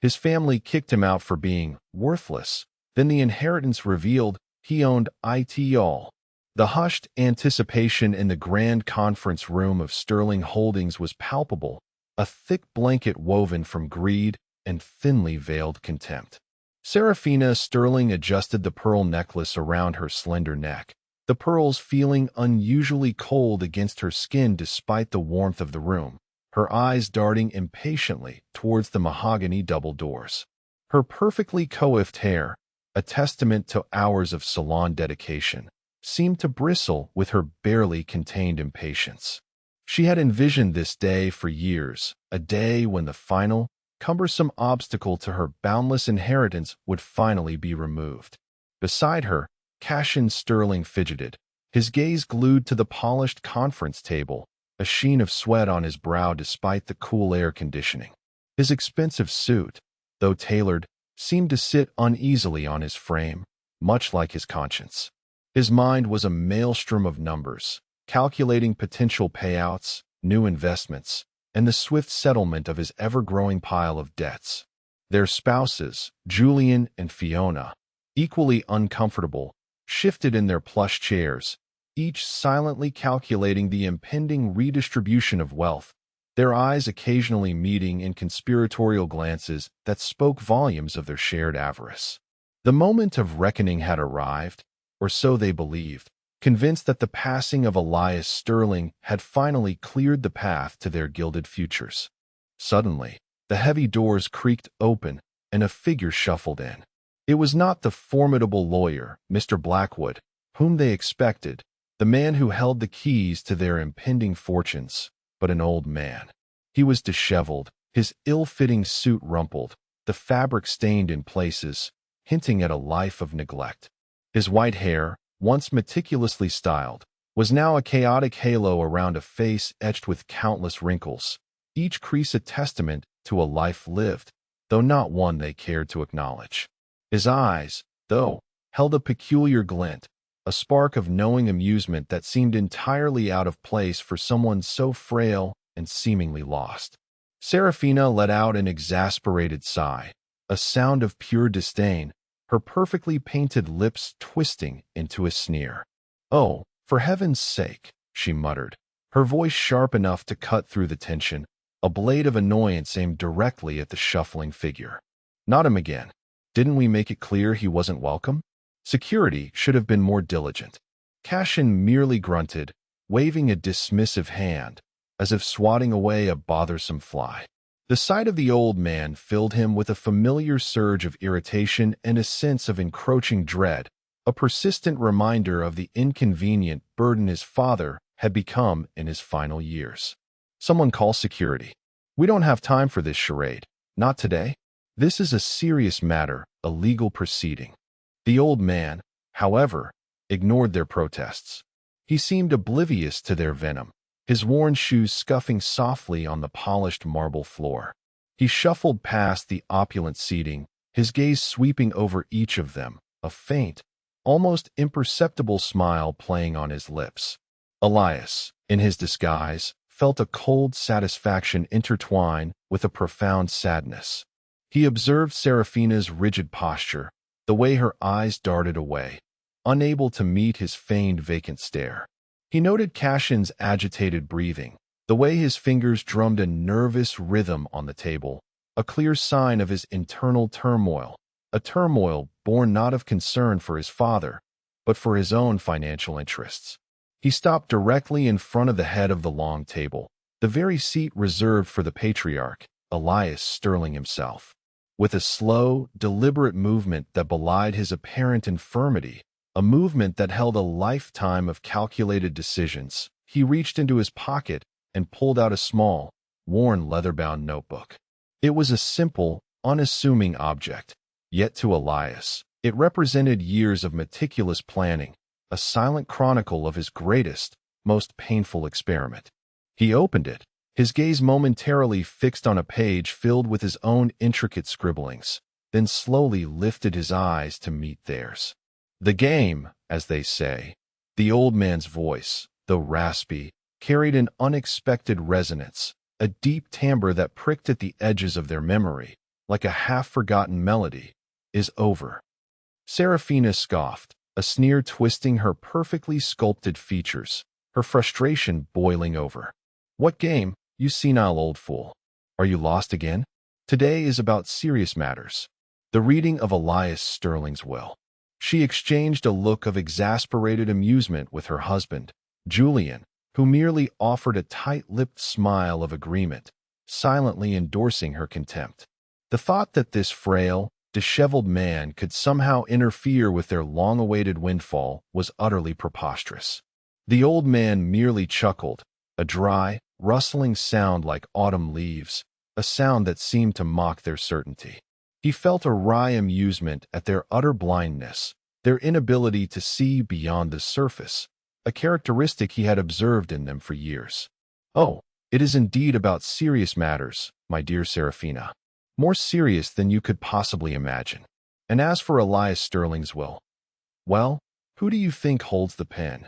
His family kicked him out for being worthless. Then the inheritance revealed he owned it all. The hushed anticipation in the grand conference room of Sterling Holdings was palpable, a thick blanket woven from greed and thinly veiled contempt. Serafina Sterling adjusted the pearl necklace around her slender neck, the pearls feeling unusually cold against her skin despite the warmth of the room, her eyes darting impatiently towards the mahogany double doors. Her perfectly coiffed hair, a testament to hours of salon dedication, seemed to bristle with her barely contained impatience. She had envisioned this day for years, a day when the final, cumbersome obstacle to her boundless inheritance would finally be removed. Beside her, Cassian Sterling fidgeted, his gaze glued to the polished conference table, a sheen of sweat on his brow despite the cool air conditioning. His expensive suit, though tailored, seemed to sit uneasily on his frame, much like his conscience. His mind was a maelstrom of numbers, calculating potential payouts, new investments, and the swift settlement of his ever-growing pile of debts. Their spouses, Julian and Fiona, equally uncomfortable, shifted in their plush chairs, each silently calculating the impending redistribution of wealth, their eyes occasionally meeting in conspiratorial glances that spoke volumes of their shared avarice. The moment of reckoning had arrived, or so they believed, convinced that the passing of Elias Sterling had finally cleared the path to their gilded futures. Suddenly, the heavy doors creaked open and a figure shuffled in. It was not the formidable lawyer, Mr. Blackwood, whom they expected, the man who held the keys to their impending fortunes, but an old man. He was disheveled, his ill-fitting suit rumpled, the fabric stained in places, hinting at a life of neglect. His white hair, once meticulously styled, was now a chaotic halo around a face etched with countless wrinkles, each crease a testament to a life lived, though not one they cared to acknowledge. His eyes, though, held a peculiar glint, a spark of knowing amusement that seemed entirely out of place for someone so frail and seemingly lost. Serafina let out an exasperated sigh, a sound of pure disdain, her perfectly painted lips twisting into a sneer. "Oh, for heaven's sake," she muttered, her voice sharp enough to cut through the tension, a blade of annoyance aimed directly at the shuffling figure. "Not him again. Didn't we make it clear he wasn't welcome? Security should have been more diligent." Cassian merely grunted, waving a dismissive hand, as if swatting away a bothersome fly. The sight of the old man filled him with a familiar surge of irritation and a sense of encroaching dread, a persistent reminder of the inconvenient burden his father had become in his final years. "Someone call security. We don't have time for this charade. Not today. This is a serious matter, a legal proceeding." The old man, however, ignored their protests. He seemed oblivious to their venom, his worn shoes scuffing softly on the polished marble floor. He shuffled past the opulent seating, his gaze sweeping over each of them, a faint, almost imperceptible smile playing on his lips. Elias, in his disguise, felt a cold satisfaction intertwine with a profound sadness. He observed Serafina's rigid posture, the way her eyes darted away, unable to meet his feigned vacant stare. He noted Cassian's agitated breathing, the way his fingers drummed a nervous rhythm on the table, a clear sign of his internal turmoil, a turmoil born not of concern for his father, but for his own financial interests. He stopped directly in front of the head of the long table, the very seat reserved for the patriarch, Elias Sterling himself. With a slow, deliberate movement that belied his apparent infirmity, a movement that held a lifetime of calculated decisions, he reached into his pocket and pulled out a small, worn leather-bound notebook. It was a simple, unassuming object, yet to Elias, it represented years of meticulous planning, a silent chronicle of his greatest, most painful experiment. He opened it, his gaze momentarily fixed on a page filled with his own intricate scribblings, then slowly lifted his eyes to meet theirs. "The game, as they say." The old man's voice, though raspy, carried an unexpected resonance, a deep timbre that pricked at the edges of their memory, like a half-forgotten melody, is over. Serafina scoffed, a sneer twisting her perfectly sculpted features, her frustration boiling over. What game, you senile old fool? Are you lost again? Today is about serious matters. The reading of Elias Sterling's will. She exchanged a look of exasperated amusement with her husband, Julian, who merely offered a tight-lipped smile of agreement, silently endorsing her contempt. The thought that this frail, disheveled man could somehow interfere with their long-awaited windfall was utterly preposterous. The old man merely chuckled, a dry, rustling sound like autumn leaves, a sound that seemed to mock their certainty. He felt a wry amusement at their utter blindness, their inability to see beyond the surface, a characteristic he had observed in them for years. Oh, it is indeed about serious matters, my dear Serafina. More serious than you could possibly imagine. And as for Elias Sterling's will, well, who do you think holds the pen?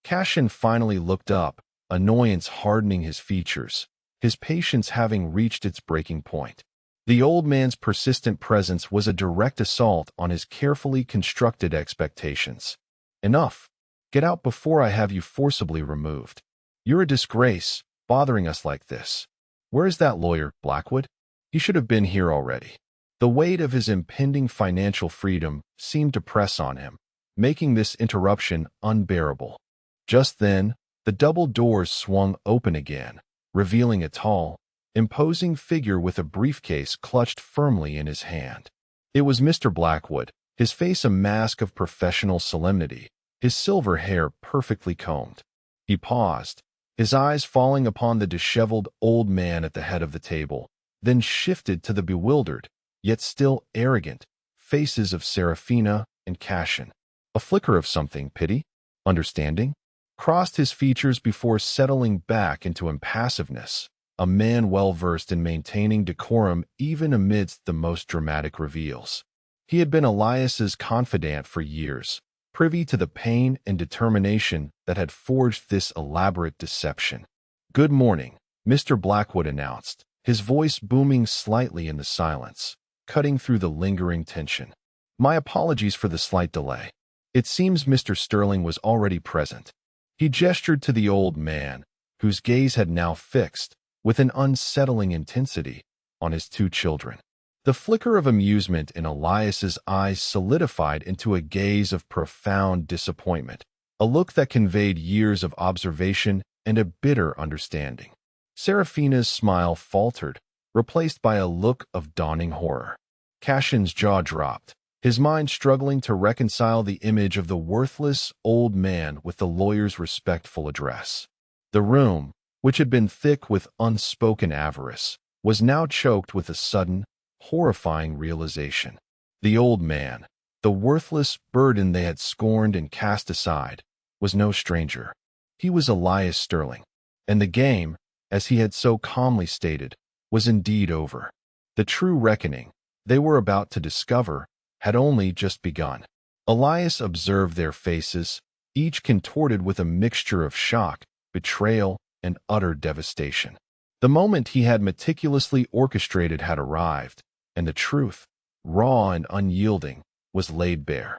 Cashin finally looked up, annoyance hardening his features, his patience having reached its breaking point. The old man's persistent presence was a direct assault on his carefully constructed expectations. Enough. Get out before I have you forcibly removed. You're a disgrace, bothering us like this. Where is that lawyer, Blackwood? He should have been here already. The weight of his impending financial freedom seemed to press on him, making this interruption unbearable. Just then, the double doors swung open again, revealing a tall, imposing figure with a briefcase clutched firmly in his hand. It was Mr. Blackwood, his face a mask of professional solemnity, his silver hair perfectly combed. He paused, his eyes falling upon the disheveled old man at the head of the table, then shifted to the bewildered, yet still arrogant, faces of Serafina and Cashin. A flicker of something, pity, understanding, crossed his features before settling back into impassiveness, a man well-versed in maintaining decorum even amidst the most dramatic reveals. He had been Elias's confidant for years, privy to the pain and determination that had forged this elaborate deception. "Good morning," Mr. Blackwood announced, his voice booming slightly in the silence, cutting through the lingering tension. "My apologies for the slight delay. It seems Mr. Sterling was already present." He gestured to the old man, whose gaze had now fixed, with an unsettling intensity, on his two children. The flicker of amusement in Elias's eyes solidified into a gaze of profound disappointment, a look that conveyed years of observation and a bitter understanding. Serafina's smile faltered, replaced by a look of dawning horror. Cashin's jaw dropped, his mind struggling to reconcile the image of the worthless old man with the lawyer's respectful address. The room, which had been thick with unspoken avarice, was now choked with a sudden, horrifying realization. The old man, the worthless burden they had scorned and cast aside, was no stranger. He was Elias Sterling, and the game, as he had so calmly stated, was indeed over. The true reckoning they were about to discover had only just begun. Elias observed their faces, each contorted with a mixture of shock, betrayal, and utter devastation. The moment he had meticulously orchestrated had arrived, and the truth, raw and unyielding, was laid bare.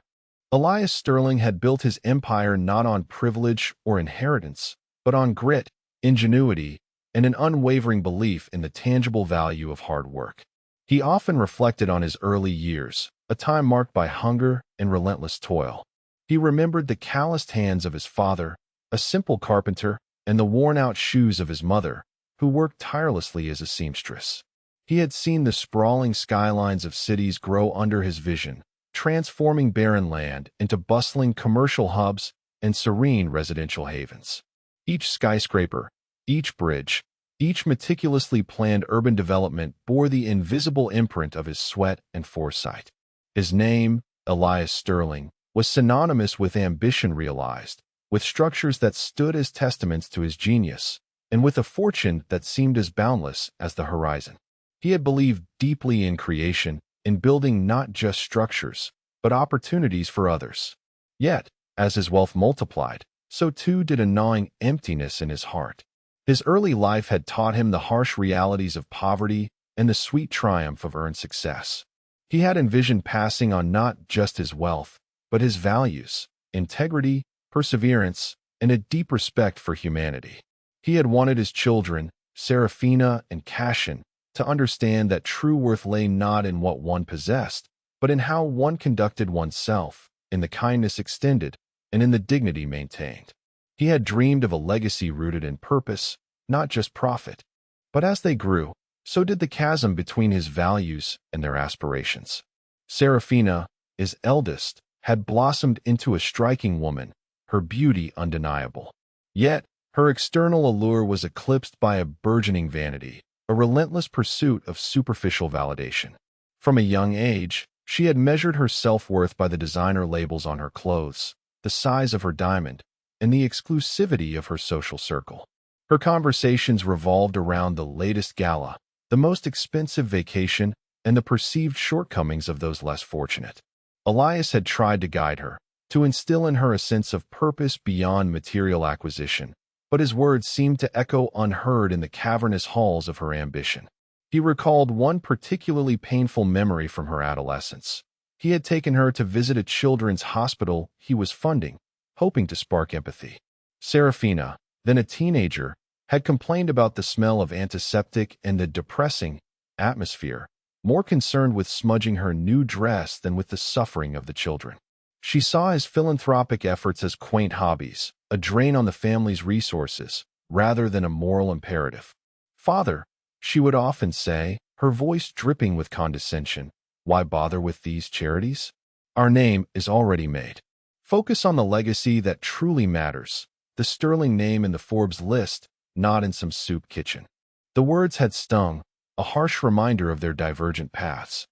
Elias Sterling had built his empire not on privilege or inheritance, but on grit, ingenuity, and an unwavering belief in the tangible value of hard work. He often reflected on his early years, a time marked by hunger and relentless toil. He remembered the calloused hands of his father, a simple carpenter, and the worn-out shoes of his mother, who worked tirelessly as a seamstress. He had seen the sprawling skylines of cities grow under his vision, transforming barren land into bustling commercial hubs and serene residential havens. Each skyscraper, each bridge, each meticulously planned urban development bore the invisible imprint of his sweat and foresight. His name, Elias Sterling, was synonymous with ambition realized, with structures that stood as testaments to his genius, and with a fortune that seemed as boundless as the horizon. He had believed deeply in creation, in building not just structures, but opportunities for others. Yet, as his wealth multiplied, so too did a gnawing emptiness in his heart. His early life had taught him the harsh realities of poverty and the sweet triumph of earned success. He had envisioned passing on not just his wealth, but his values, integrity, perseverance, and a deep respect for humanity. He had wanted his children, Serafina and Cassian, to understand that true worth lay not in what one possessed, but in how one conducted oneself, in the kindness extended, and in the dignity maintained. He had dreamed of a legacy rooted in purpose, not just profit. But as they grew, so did the chasm between his values and their aspirations. Serafina, his eldest, had blossomed into a striking woman, her beauty undeniable. Yet, her external allure was eclipsed by a burgeoning vanity, a relentless pursuit of superficial validation. From a young age, she had measured her self-worth by the designer labels on her clothes, the size of her diamond, and the exclusivity of her social circle. Her conversations revolved around the latest gala, the most expensive vacation, and the perceived shortcomings of those less fortunate. Elias had tried to guide her, to instill in her a sense of purpose beyond material acquisition, but his words seemed to echo unheard in the cavernous halls of her ambition. He recalled one particularly painful memory from her adolescence. He had taken her to visit a children's hospital he was funding, hoping to spark empathy. Serafina, then a teenager, had complained about the smell of antiseptic and the depressing atmosphere, more concerned with smudging her new dress than with the suffering of the children. She saw his philanthropic efforts as quaint hobbies, a drain on the family's resources, rather than a moral imperative. "Father," she would often say, her voice dripping with condescension, "why bother with these charities? Our name is already made. Focus on the legacy that truly matters, the sterling name in the Forbes list, not in some soup kitchen." The words had stung, a harsh reminder of their divergent paths.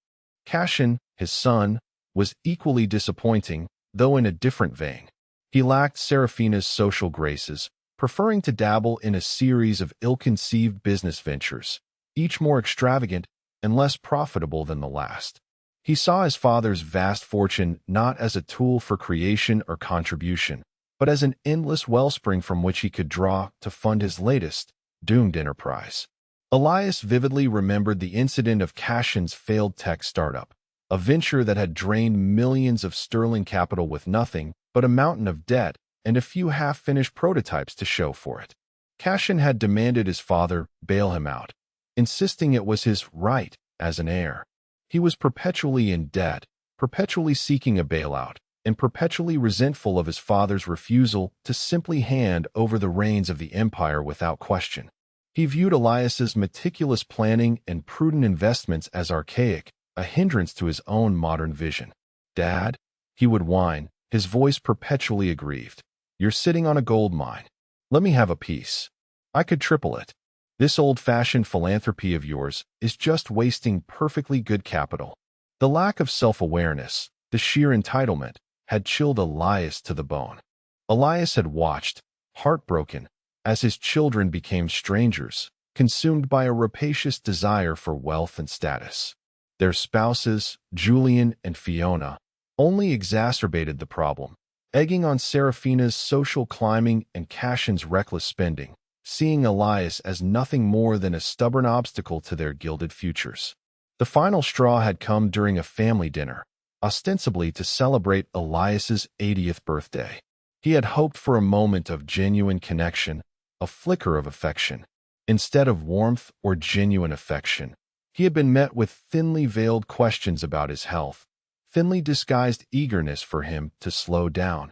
Cassian, his son, was equally disappointing, though in a different vein. He lacked Serafina's social graces, preferring to dabble in a series of ill-conceived business ventures, each more extravagant and less profitable than the last. He saw his father's vast fortune not as a tool for creation or contribution, but as an endless wellspring from which he could draw to fund his latest, doomed enterprise. Elias vividly remembered the incident of Cassian's failed tech startup, a venture that had drained millions of sterling capital with nothing but a mountain of debt and a few half-finished prototypes to show for it. Cassian had demanded his father bail him out, insisting it was his right as an heir. He was perpetually in debt, perpetually seeking a bailout, and perpetually resentful of his father's refusal to simply hand over the reins of the empire without question. He viewed Elias's meticulous planning and prudent investments as archaic, a hindrance to his own modern vision. "Dad," he would whine, his voice perpetually aggrieved, "you're sitting on a gold mine. Let me have a piece. I could triple it. This old-fashioned philanthropy of yours is just wasting perfectly good capital." The lack of self-awareness, the sheer entitlement, had chilled Elias to the bone. Elias had watched, heartbroken, as his children became strangers, consumed by a rapacious desire for wealth and status. Their spouses, Julian and Fiona, only exacerbated the problem, egging on Serafina's social climbing and Cassian's reckless spending, seeing Elias as nothing more than a stubborn obstacle to their gilded futures. The final straw had come during a family dinner, ostensibly to celebrate Elias's 80th birthday. He had hoped for a moment of genuine connection, a flicker of affection. Instead of warmth or genuine affection, he had been met with thinly veiled questions about his health, thinly disguised eagerness for him to slow down,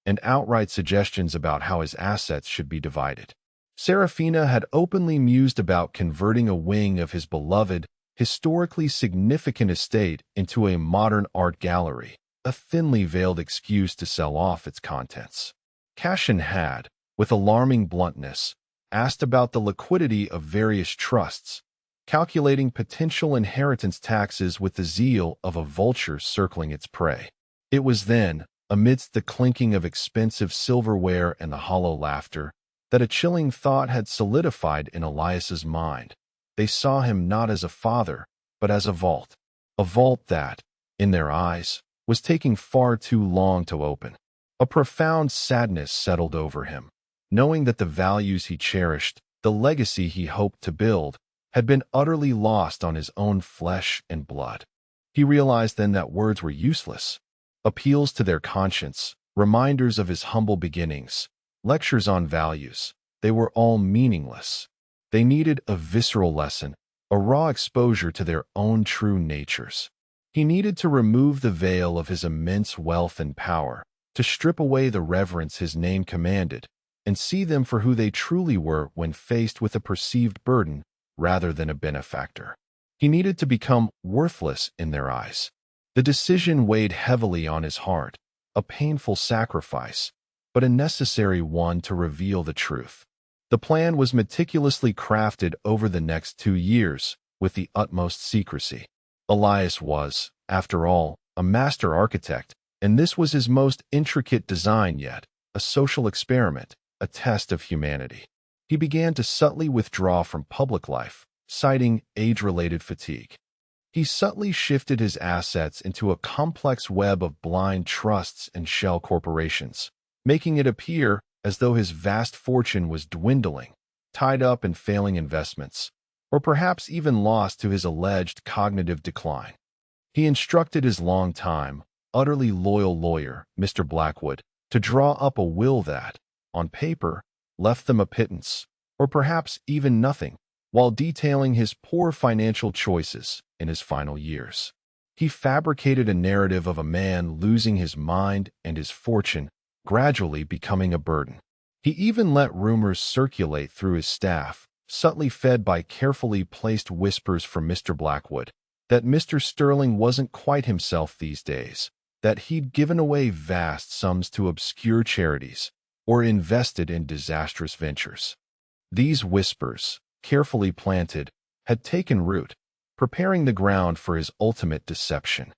and outright suggestions about how his assets should be divided. Serafina had openly mused about converting a wing of his beloved, historically significant estate into a modern art gallery, a thinly veiled excuse to sell off its contents. Cassian had, with alarming bluntness, asked about the liquidity of various trusts, calculating potential inheritance taxes with the zeal of a vulture circling its prey. It was then, amidst the clinking of expensive silverware and the hollow laughter, that a chilling thought had solidified in Elias's mind. They saw him not as a father, but as a vault that, in their eyes, was taking far too long to open. A profound sadness settled over him, knowing that the values he cherished, the legacy he hoped to build, had been utterly lost on his own flesh and blood. He realized then that words were useless. Appeals to their conscience, reminders of his humble beginnings, lectures on values, they were all meaningless. They needed a visceral lesson, a raw exposure to their own true natures. He needed to remove the veil of his immense wealth and power, to strip away the reverence his name commanded, and see them for who they truly were when faced with a perceived burden rather than a benefactor. He needed to become worthless in their eyes. The decision weighed heavily on his heart, a painful sacrifice, but a necessary one to reveal the truth. The plan was meticulously crafted over the next 2 years with the utmost secrecy. Elias was, after all, a master architect, and this was his most intricate design yet, a social experiment, a test of humanity. He began to subtly withdraw from public life, citing age-related fatigue. He subtly shifted his assets into a complex web of blind trusts and shell corporations, making it appear as though his vast fortune was dwindling, tied up in failing investments, or perhaps even lost to his alleged cognitive decline. He instructed his long-time, utterly loyal lawyer, Mr. Blackwood, to draw up a will that, on paper, left them a pittance, or perhaps even nothing, while detailing his poor financial choices in his final years. He fabricated a narrative of a man losing his mind and his fortune, gradually becoming a burden. He even let rumors circulate through his staff, subtly fed by carefully placed whispers from Mr. Blackwood, that Mr. Sterling wasn't quite himself these days, that he'd given away vast sums to obscure charities, or invested in disastrous ventures. These whispers, carefully planted, had taken root, preparing the ground for his ultimate deception.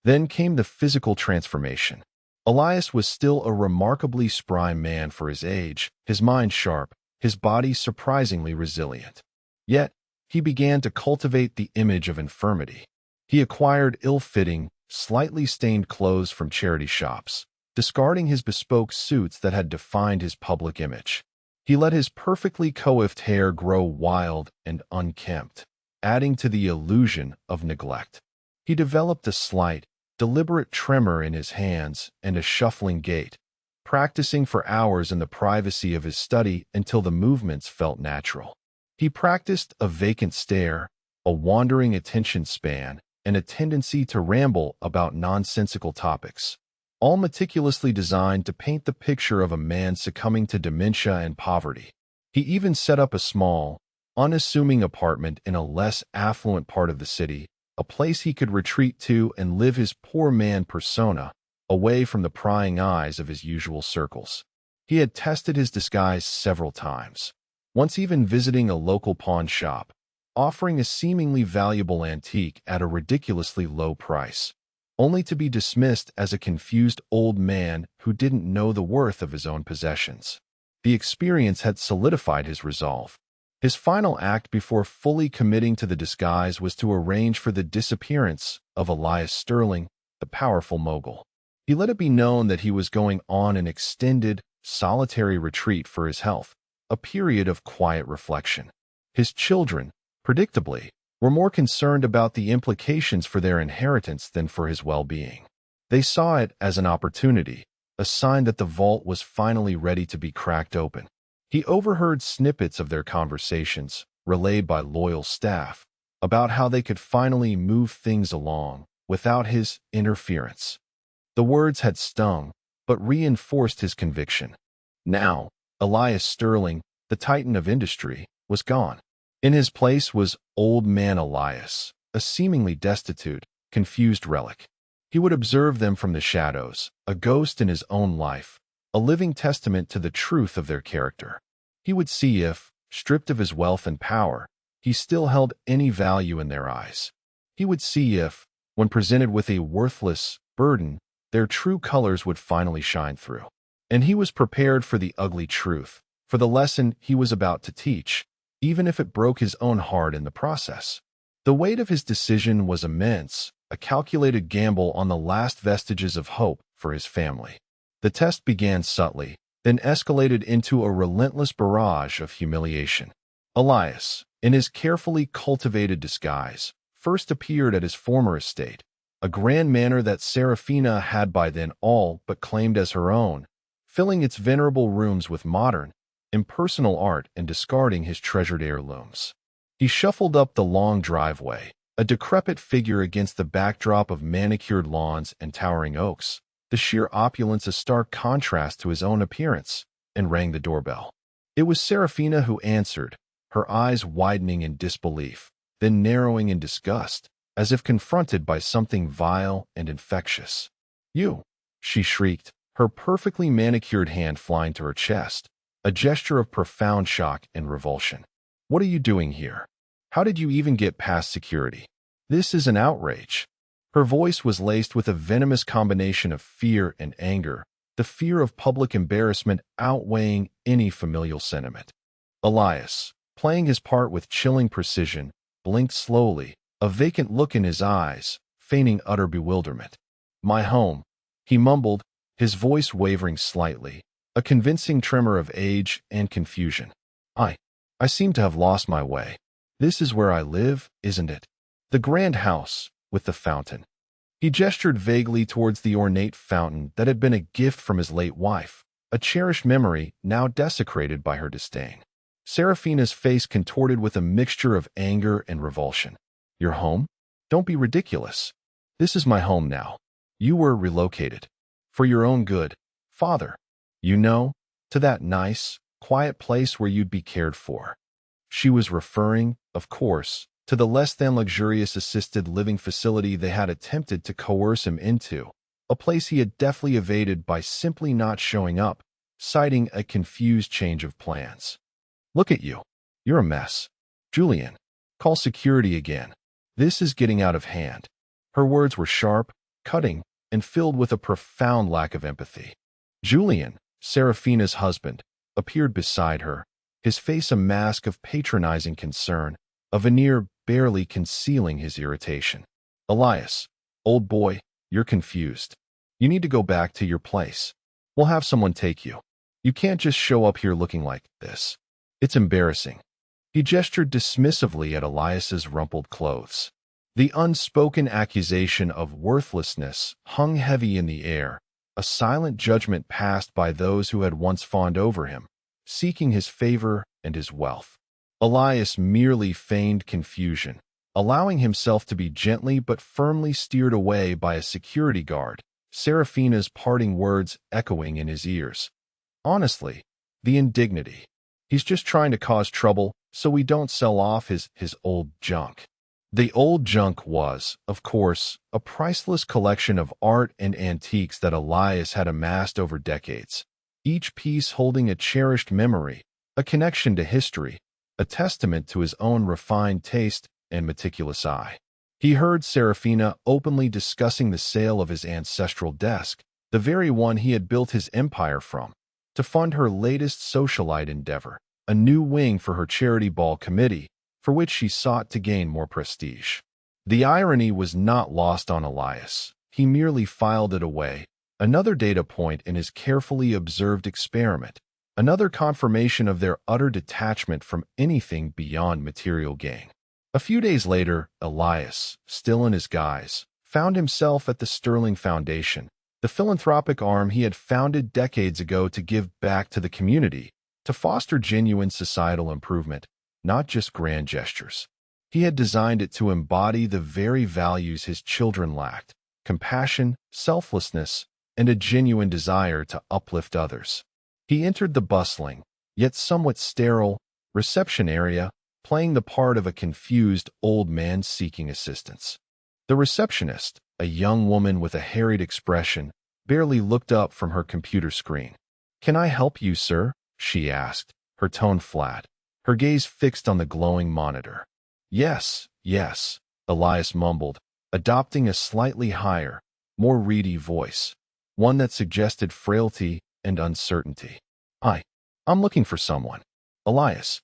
Then came the physical transformation. Elias was still a remarkably spry man for his age, his mind sharp, his body surprisingly resilient. Yet, he began to cultivate the image of infirmity. He acquired ill-fitting, slightly stained clothes from charity shops, discarding his bespoke suits that had defined his public image. He let his perfectly coiffed hair grow wild and unkempt, adding to the illusion of neglect. He developed a slight, deliberate tremor in his hands and a shuffling gait, practicing for hours in the privacy of his study until the movements felt natural. He practiced a vacant stare, a wandering attention span, and a tendency to ramble about nonsensical topics, all meticulously designed to paint the picture of a man succumbing to dementia and poverty. He even set up a small, unassuming apartment in a less affluent part of the city, a place he could retreat to and live his poor man persona, away from the prying eyes of his usual circles. He had tested his disguise several times, once even visiting a local pawn shop, offering a seemingly valuable antique at a ridiculously low price, only to be dismissed as a confused old man who didn't know the worth of his own possessions. The experience had solidified his resolve. His final act before fully committing to the disguise was to arrange for the disappearance of Elias Sterling, the powerful mogul. He let it be known that he was going on an extended, solitary retreat for his health, a period of quiet reflection. His children, predictably, were more concerned about the implications for their inheritance than for his well-being. They saw it as an opportunity, a sign that the vault was finally ready to be cracked open. He overheard snippets of their conversations, relayed by loyal staff, about how they could finally move things along without his interference. The words had stung, but reinforced his conviction. Now, Elias Sterling, the titan of industry, was gone. In his place was Old Man Elias, a seemingly destitute, confused relic. He would observe them from the shadows, a ghost in his own life, a living testament to the truth of their character. He would see if, stripped of his wealth and power, he still held any value in their eyes. He would see if, when presented with a worthless burden, their true colors would finally shine through. And he was prepared for the ugly truth, for the lesson he was about to teach, even if it broke his own heart in the process. The weight of his decision was immense, a calculated gamble on the last vestiges of hope for his family. The test began subtly, then escalated into a relentless barrage of humiliation. Elias, in his carefully cultivated disguise, first appeared at his former estate, a grand manor that Serafina had by then all but claimed as her own, filling its venerable rooms with modern, impersonal art and discarding his treasured heirlooms. He shuffled up the long driveway, a decrepit figure against the backdrop of manicured lawns and towering oaks, the sheer opulence a stark contrast to his own appearance, and rang the doorbell. It was Serafina who answered, her eyes widening in disbelief, then narrowing in disgust, as if confronted by something vile and infectious. "You!" she shrieked, her perfectly manicured hand flying to her chest, a gesture of profound shock and revulsion. "What are you doing here? How did you even get past security? This is an outrage." Her voice was laced with a venomous combination of fear and anger, the fear of public embarrassment outweighing any familial sentiment. Elias, playing his part with chilling precision, blinked slowly, a vacant look in his eyes, feigning utter bewilderment. "My home," he mumbled, his voice wavering slightly, a convincing tremor of age and confusion. I seem to have lost my way. This is where I live, isn't it? The grand house, with the fountain." He gestured vaguely towards the ornate fountain that had been a gift from his late wife, a cherished memory now desecrated by her disdain. Serafina's face contorted with a mixture of anger and revulsion. "Your home? Don't be ridiculous. This is my home now. You were relocated. For your own good, father. You know, to that nice, quiet place where you'd be cared for." She was referring, of course, to the less than luxurious assisted living facility they had attempted to coerce him into, a place he had deftly evaded by simply not showing up, citing a confused change of plans. "Look at you. You're a mess. Julian, call security again. This is getting out of hand." Her words were sharp, cutting, and filled with a profound lack of empathy. Julian, Serafina's husband, appeared beside her, his face a mask of patronizing concern, a veneer barely concealing his irritation. "Elias, old boy, you're confused. You need to go back to your place. We'll have someone take you. You can't just show up here looking like this. It's embarrassing." He gestured dismissively at Elias's rumpled clothes. The unspoken accusation of worthlessness hung heavy in the air, a silent judgment passed by those who had once fawned over him, seeking his favor and his wealth. Elias merely feigned confusion, allowing himself to be gently but firmly steered away by a security guard, Serafina's parting words echoing in his ears. Honestly, the indignity. He's just trying to cause trouble so we don't sell off his old junk. The old junk was, of course, a priceless collection of art and antiques that Elias had amassed over decades, each piece holding a cherished memory, a connection to history, a testament to his own refined taste and meticulous eye. He heard Serafina openly discussing the sale of his ancestral desk, the very one he had built his empire from, to fund her latest socialite endeavor, a new wing for her charity ball committee, for which she sought to gain more prestige. The irony was not lost on Elias. He merely filed it away, another data point in his carefully observed experiment, another confirmation of their utter detachment from anything beyond material gain. A few days later, Elias, still in his guise, found himself at the Sterling Foundation, the philanthropic arm he had founded decades ago to give back to the community, to foster genuine societal improvement, not just grand gestures. He had designed it to embody the very values his children lacked: compassion, selflessness, and a genuine desire to uplift others. He entered the bustling, yet somewhat sterile, reception area, playing the part of a confused old man seeking assistance. The receptionist, a young woman with a harried expression, barely looked up from her computer screen. "Can I help you, sir?" she asked, her tone flat, her gaze fixed on the glowing monitor. Yes," Elias mumbled, adopting a slightly higher, more reedy voice, one that suggested frailty and uncertainty. I'm looking for someone. Elias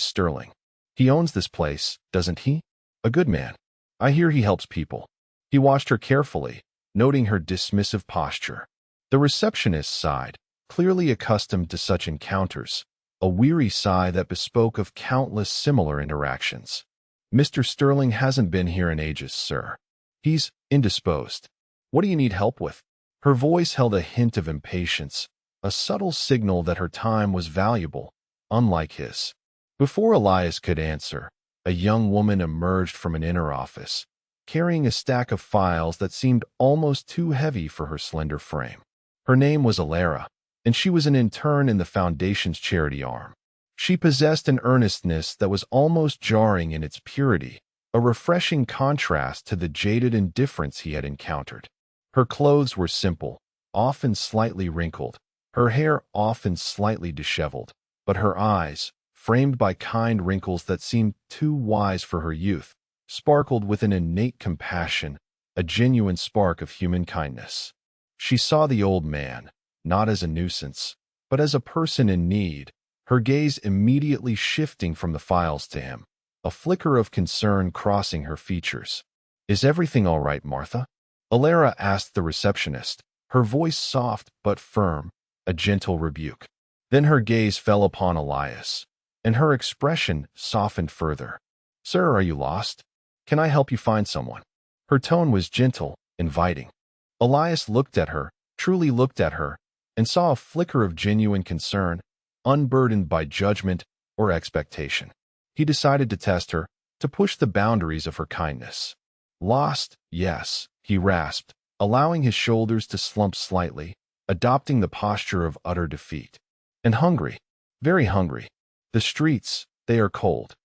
Sterling. He owns this place, doesn't he? A good man. I hear he helps people." He watched her carefully, noting her dismissive posture. The receptionist sighed, clearly accustomed to such encounters. a weary sigh that bespoke of countless similar interactions. "Mr. Sterling hasn't been here in ages, sir. He's indisposed. What do you need help with?" Her voice held a hint of impatience, a subtle signal that her time was valuable, unlike his. Before Elias could answer, a young woman emerged from an inner office, carrying a stack of files that seemed almost too heavy for her slender frame. Her name was Alara, and she was an intern in the Foundation's charity arm. She possessed an earnestness that was almost jarring in its purity, a refreshing contrast to the jaded indifference he had encountered. Her clothes were simple, often slightly wrinkled, her hair often slightly disheveled, but her eyes, framed by kind wrinkles that seemed too wise for her youth, sparkled with an innate compassion, a genuine spark of human kindness. She saw the old man, not as a nuisance, but as a person in need, her gaze immediately shifting from the files to him, a flicker of concern crossing her features. "Is everything all right, Martha?" Alara asked the receptionist, her voice soft but firm, a gentle rebuke. Then her gaze fell upon Elias, and her expression softened further. "Sir, are you lost? Can I help you find someone?" Her tone was gentle, inviting. Elias looked at her, truly looked at her, and saw a flicker of genuine concern, unburdened by judgment or expectation. He decided to test her, to push the boundaries of her kindness. "Lost, yes," he rasped, allowing his shoulders to slump slightly, adopting the posture of utter defeat. "And hungry, very hungry. The streets, they are cold."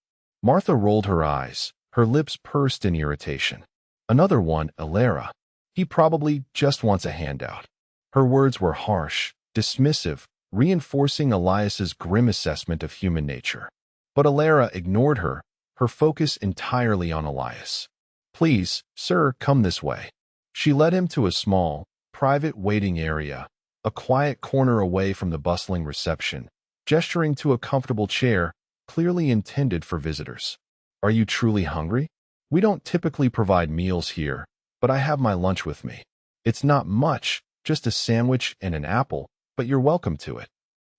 Martha rolled her eyes, her lips pursed in irritation. "Another one, Alara. He probably just wants a handout." Her words were harsh, dismissive, reinforcing Elias's grim assessment of human nature. But Alara ignored her, her focus entirely on Elias. "Please, sir, come this way." She led him to a small, private waiting area, a quiet corner away from the bustling reception, gesturing to a comfortable chair, clearly intended for visitors. "Are you truly hungry? We don't typically provide meals here, but I have my lunch with me. It's not much, just a sandwich and an apple, but you're welcome to it."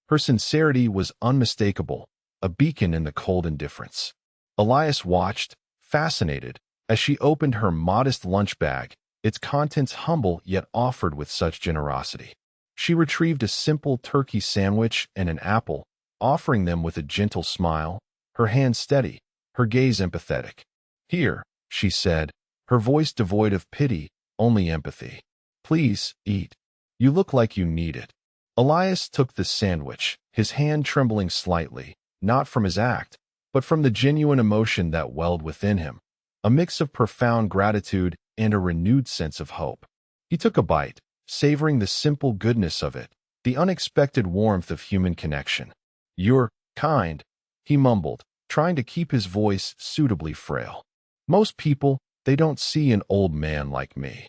Her sincerity was unmistakable, a beacon in the cold indifference. Elias watched, fascinated, as she opened her modest lunch bag, its contents humble yet offered with such generosity. She retrieved a simple turkey sandwich and an apple, offering them with a gentle smile, her hand steady, her gaze empathetic. "Here," she said, her voice devoid of pity, only empathy. "Please, eat. You look like you need it." Elias took the sandwich, his hand trembling slightly, not from his act, but from the genuine emotion that welled within him, a mix of profound gratitude and a renewed sense of hope. He took a bite, savoring the simple goodness of it, the unexpected warmth of human connection. "You're kind," he mumbled, trying to keep his voice suitably frail. "Most people, they don't see an old man like me."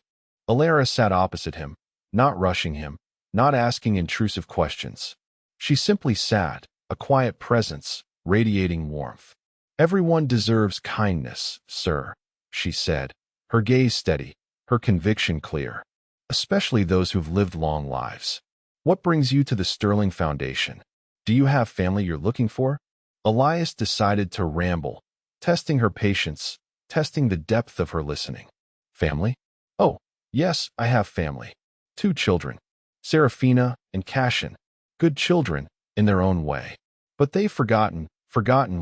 Alara sat opposite him, not rushing him, not asking intrusive questions. She simply sat, a quiet presence, radiating warmth. "Everyone deserves kindness, sir," she said, her gaze steady, her conviction clear. "Especially those who've lived long lives. What brings you to the Sterling Foundation? Do you have family you're looking for?" Elias decided to ramble, testing her patience, testing the depth of her listening. "Family? Oh, yes, I have family. 2 children, Serafina and Cashin. Good children, in their own way. But they've forgotten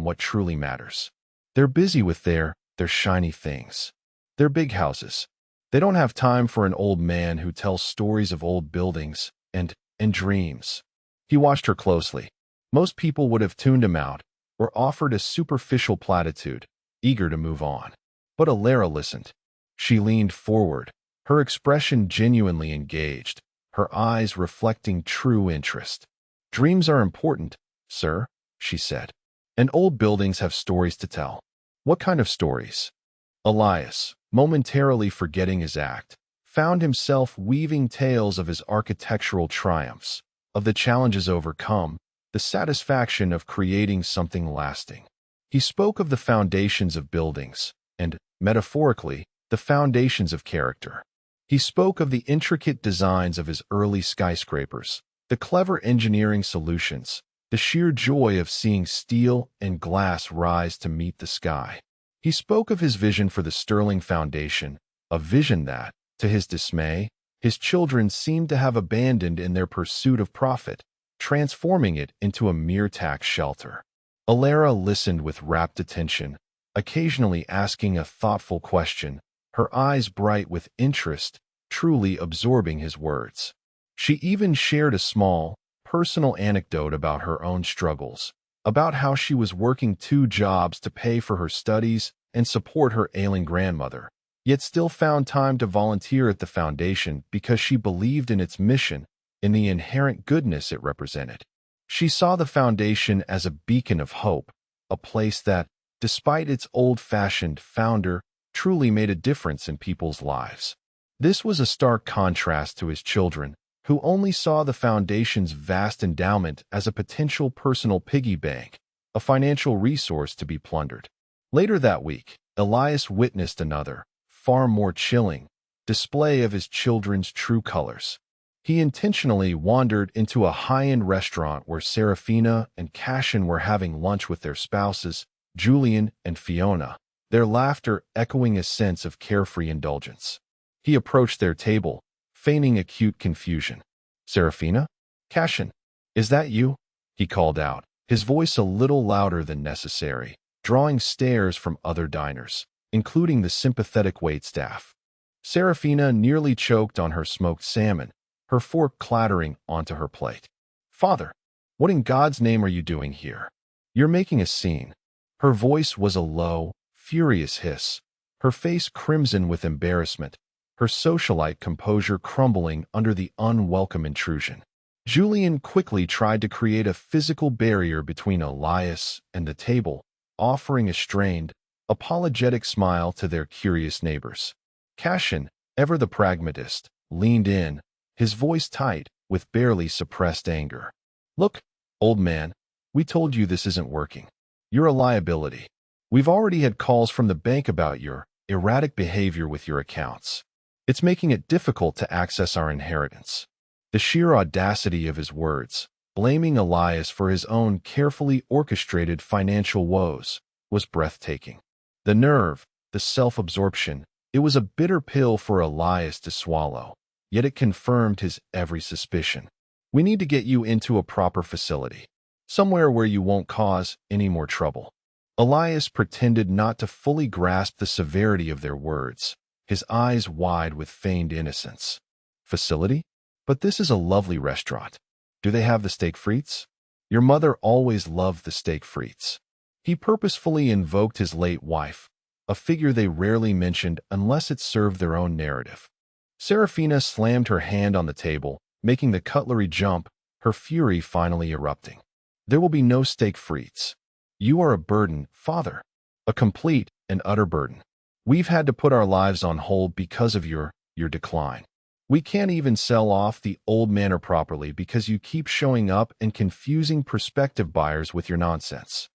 what truly matters. They're busy with their shiny things. Their big houses. They don't have time for an old man who tells stories of old buildings and dreams." He watched her closely. Most people would have tuned him out or offered a superficial platitude, eager to move on. But Alara listened. She leaned forward, her expression genuinely engaged, her eyes reflecting true interest. "Dreams are important, sir," she said. "And old buildings have stories to tell." "What kind of stories?" Elias, momentarily forgetting his act, found himself weaving tales of his architectural triumphs, of the challenges overcome, the satisfaction of creating something lasting. He spoke of the foundations of buildings, and, metaphorically, the foundations of character. He spoke of the intricate designs of his early skyscrapers, the clever engineering solutions, the sheer joy of seeing steel and glass rise to meet the sky. He spoke of his vision for the Sterling Foundation, a vision that, to his dismay, his children seemed to have abandoned in their pursuit of profit, transforming it into a mere tax shelter. Alara listened with rapt attention, occasionally asking a thoughtful question, her eyes bright with interest, truly absorbing his words. She even shared a small, personal anecdote about her own struggles, about how she was working 2 jobs to pay for her studies and support her ailing grandmother, yet still found time to volunteer at the foundation because she believed in its mission, in the inherent goodness it represented. She saw the foundation as a beacon of hope, a place that, despite its old-fashioned founder, truly made a difference in people's lives. This was a stark contrast to his children, who only saw the foundation's vast endowment as a potential personal piggy bank, a financial resource to be plundered. Later that week, Elias witnessed another, far more chilling, display of his children's true colors. He intentionally wandered into a high-end restaurant where Serafina and Cashin were having lunch with their spouses, Julian and Fiona, their laughter echoing a sense of carefree indulgence. He approached their table, feigning acute confusion. "Serafina? Cashin? Is that you?" he called out, his voice a little louder than necessary, drawing stares from other diners, including the sympathetic waitstaff. Serafina nearly choked on her smoked salmon, her fork clattering onto her plate. "Father, what in God's name are you doing here? You're making a scene." Her voice was a low, furious hiss, her face crimson with embarrassment, her socialite composure crumbling under the unwelcome intrusion. Julian quickly tried to create a physical barrier between Elias and the table, offering a strained, apologetic smile to their curious neighbors. Cashin, ever the pragmatist, leaned in, his voice tight with barely suppressed anger. "Look, old man, we told you this isn't working. You're a liability. We've already had calls from the bank about your erratic behavior with your accounts. It's making it difficult to access our inheritance." The sheer audacity of his words, blaming Elias for his own carefully orchestrated financial woes, was breathtaking. The nerve, the self-absorption, it was a bitter pill for Elias to swallow, yet it confirmed his every suspicion. "We need to get you into a proper facility, somewhere where you won't cause any more trouble." Elias pretended not to fully grasp the severity of their words, his eyes wide with feigned innocence. "Facility? But this is a lovely restaurant. Do they have the steak frites? Your mother always loved the steak frites." He purposefully invoked his late wife, a figure they rarely mentioned unless it served their own narrative. Serafina slammed her hand on the table, making the cutlery jump, her fury finally erupting. "There will be no steak frites. You are a burden, Father. A complete and utter burden. We've had to put our lives on hold because of your decline. We can't even sell off the old manor properly because you keep showing up and confusing prospective buyers with your nonsense."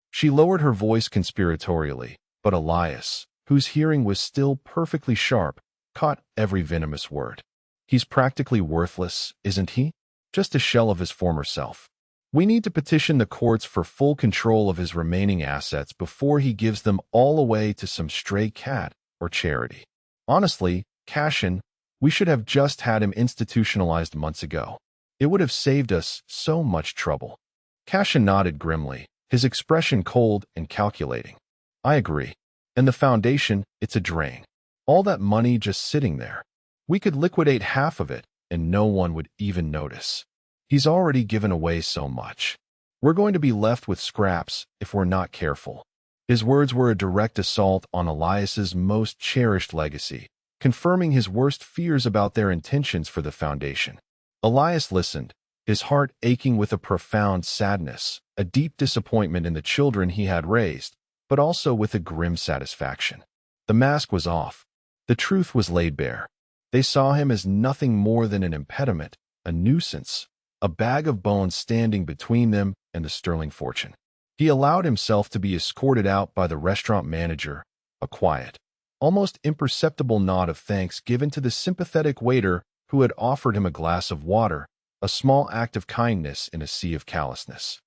She lowered her voice conspiratorially, but Elias, whose hearing was still perfectly sharp, caught every venomous word. "He's practically worthless, isn't he? Just a shell of his former self. We need to petition the courts for full control of his remaining assets before he gives them all away to some stray cat or charity. Honestly, Cashin, we should have just had him institutionalized months ago. It would have saved us so much trouble." Cashin nodded grimly, his expression cold and calculating. "I agree. And the foundation, it's a drain. All that money just sitting there. We could liquidate half of it, and no one would even notice. He's already given away so much. We're going to be left with scraps if we're not careful." His words were a direct assault on Elias's most cherished legacy, confirming his worst fears about their intentions for the foundation. Elias listened, his heart aching with a profound sadness, a deep disappointment in the children he had raised, but also with a grim satisfaction. The mask was off. The truth was laid bare. They saw him as nothing more than an impediment, a nuisance, a bag of bones standing between them and the sterling fortune. He allowed himself to be escorted out by the restaurant manager, a quiet, almost imperceptible nod of thanks given to the sympathetic waiter who had offered him a glass of water, a small act of kindness in a sea of callousness.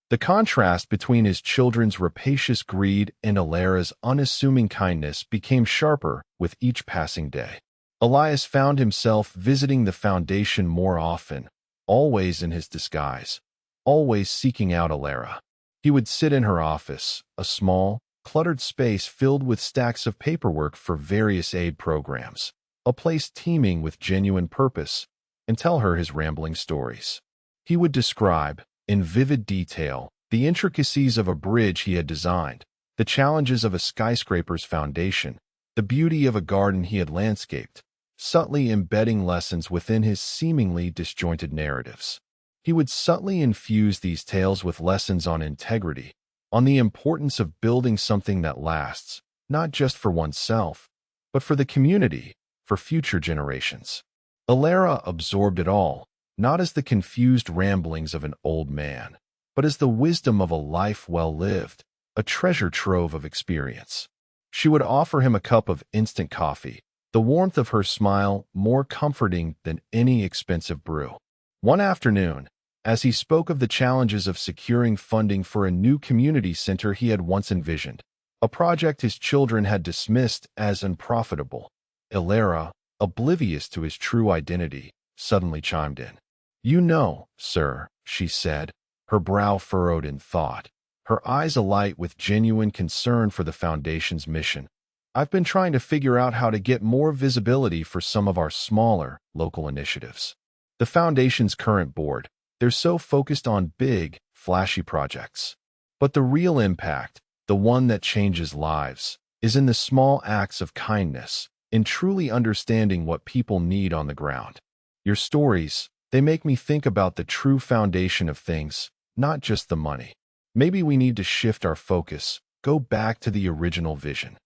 The contrast between his children's rapacious greed and Alara's unassuming kindness became sharper with each passing day. Elias found himself visiting the foundation more often, always in his disguise, always seeking out Alara. He would sit in her office, a small, cluttered space filled with stacks of paperwork for various aid programs, a place teeming with genuine purpose, and tell her his rambling stories. He would describe, in vivid detail, the intricacies of a bridge he had designed, the challenges of a skyscraper's foundation, the beauty of a garden he had landscaped, subtly embedding lessons within his seemingly disjointed narratives. He would subtly infuse these tales with lessons on integrity, on the importance of building something that lasts, not just for oneself, but for the community, for future generations. Alara absorbed it all, not as the confused ramblings of an old man, but as the wisdom of a life well lived, a treasure trove of experience. She would offer him a cup of instant coffee, the warmth of her smile more comforting than any expensive brew. One afternoon, as he spoke of the challenges of securing funding for a new community center he had once envisioned, a project his children had dismissed as unprofitable, Alara, oblivious to his true identity, suddenly chimed in. "You know, sir," she said, her brow furrowed in thought, her eyes alight with genuine concern for the Foundation's mission. "I've been trying to figure out how to get more visibility for some of our smaller, local initiatives. The Foundation's current board, they're so focused on big, flashy projects. But the real impact, the one that changes lives, is in the small acts of kindness, in truly understanding what people need on the ground. Your stories, they make me think about the true foundation of things, not just the money. Maybe we need to shift our focus, go back to the original vision."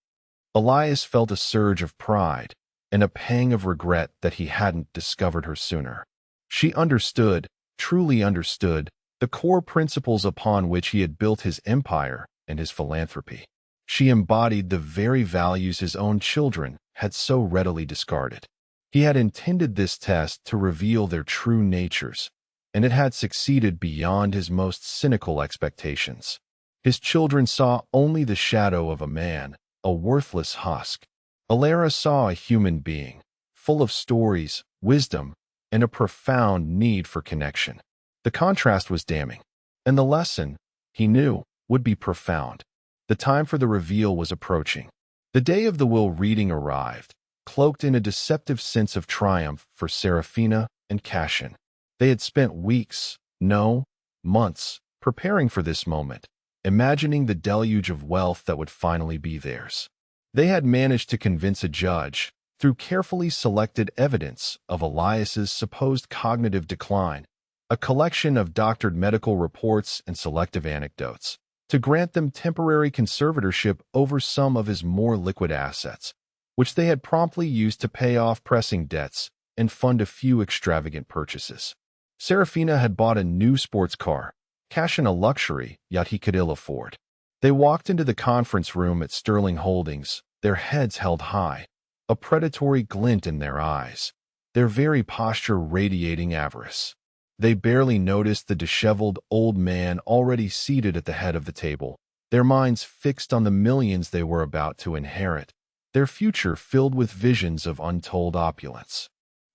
Elias felt a surge of pride and a pang of regret that he hadn't discovered her sooner. She understood, truly understood, the core principles upon which he had built his empire and his philanthropy. She embodied the very values his own children had so readily discarded. He had intended this test to reveal their true natures, and it had succeeded beyond his most cynical expectations. His children saw only the shadow of a man, a worthless husk. Alara saw a human being, full of stories, wisdom, and a profound need for connection. The contrast was damning, and the lesson, he knew, would be profound. The time for the reveal was approaching. The day of the will reading arrived, cloaked in a deceptive sense of triumph for Serafina and Cashin. They had spent weeks, no, months, preparing for this moment, imagining the deluge of wealth that would finally be theirs. They had managed to convince a judge, through carefully selected evidence of Elias's supposed cognitive decline, a collection of doctored medical reports and selective anecdotes, to grant them temporary conservatorship over some of his more liquid assets, which they had promptly used to pay off pressing debts and fund a few extravagant purchases. Serafina had bought a new sports car, Cashin a luxury yacht he could ill afford. They walked into the conference room at Sterling Holdings, their heads held high, a predatory glint in their eyes, their very posture radiating avarice. They barely noticed the disheveled old man already seated at the head of the table, their minds fixed on the millions they were about to inherit, their future filled with visions of untold opulence.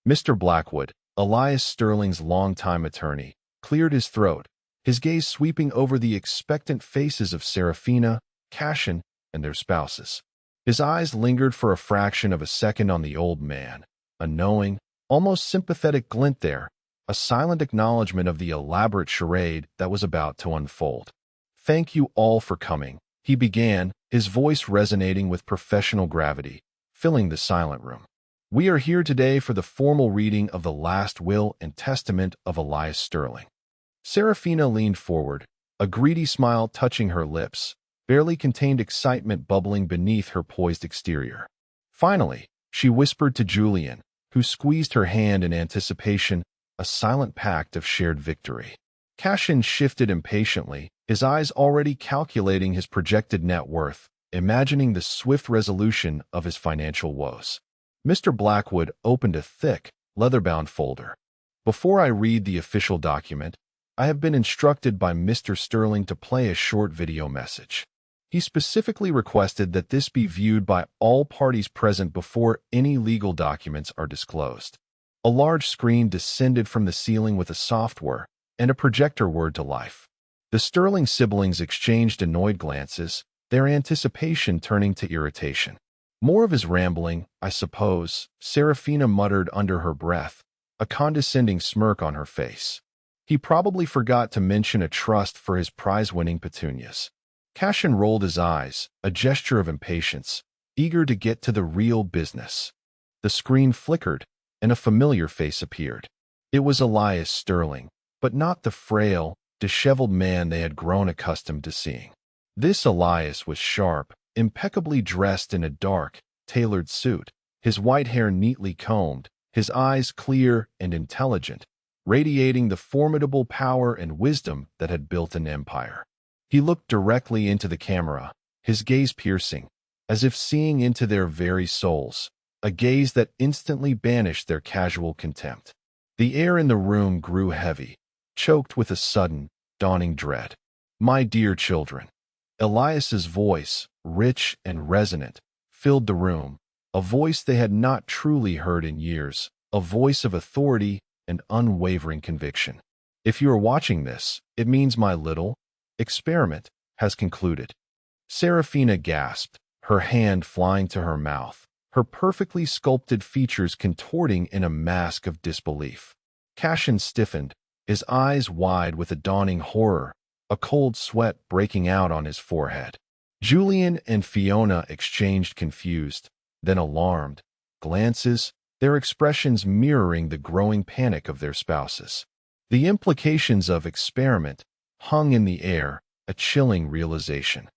Mr. Blackwood, Elias Sterling's longtime attorney, cleared his throat, his gaze sweeping over the expectant faces of Serafina, Cashin, and their spouses. His eyes lingered for a fraction of a second on the old man, a knowing, almost sympathetic glint there, a silent acknowledgement of the elaborate charade that was about to unfold. "Thank you all for coming," he began, his voice resonating with professional gravity, filling the silent room. "We are here today for the formal reading of the last will and testament of Elias Sterling." Serafina leaned forward, a greedy smile touching her lips, barely contained excitement bubbling beneath her poised exterior. Finally, she whispered to Julian, who squeezed her hand in anticipation, a silent pact of shared victory. Cashin shifted impatiently, his eyes already calculating his projected net worth, imagining the swift resolution of his financial woes. Mr. Blackwood opened a thick, leather-bound folder. "Before I read the official document, I have been instructed by Mr. Sterling to play a short video message. He specifically requested that this be viewed by all parties present before any legal documents are disclosed. A large screen descended from the ceiling with a soft whir, and a projector whirred to life. The Sterling siblings exchanged annoyed glances, their anticipation turning to irritation. More of his rambling, I suppose, Serafina muttered under her breath, a condescending smirk on her face. He probably forgot to mention a trust for his prize-winning petunias. Cashin rolled his eyes, a gesture of impatience, eager to get to the real business. The screen flickered, and a familiar face appeared. It was Elias Sterling, but not the frail, disheveled man they had grown accustomed to seeing. This Elias was sharp, impeccably dressed in a dark, tailored suit, his white hair neatly combed, his eyes clear and intelligent, radiating the formidable power and wisdom that had built an empire. He looked directly into the camera, his gaze piercing, as if seeing into their very souls, a gaze that instantly banished their casual contempt. The air in the room grew heavy, choked with a sudden, dawning dread. "My dear children." Elias's voice, rich and resonant, filled the room, a voice they had not truly heard in years, a voice of authority and unwavering conviction. "If you are watching this, it means my little experiment has concluded." Serafina gasped, her hand flying to her mouth, her perfectly sculpted features contorting in a mask of disbelief. Cashin stiffened, his eyes wide with a dawning horror, a cold sweat breaking out on his forehead. Julian and Fiona exchanged confused, then alarmed, glances, their expressions mirroring the growing panic of their spouses. The implications of experiment hung in the air, a chilling realization.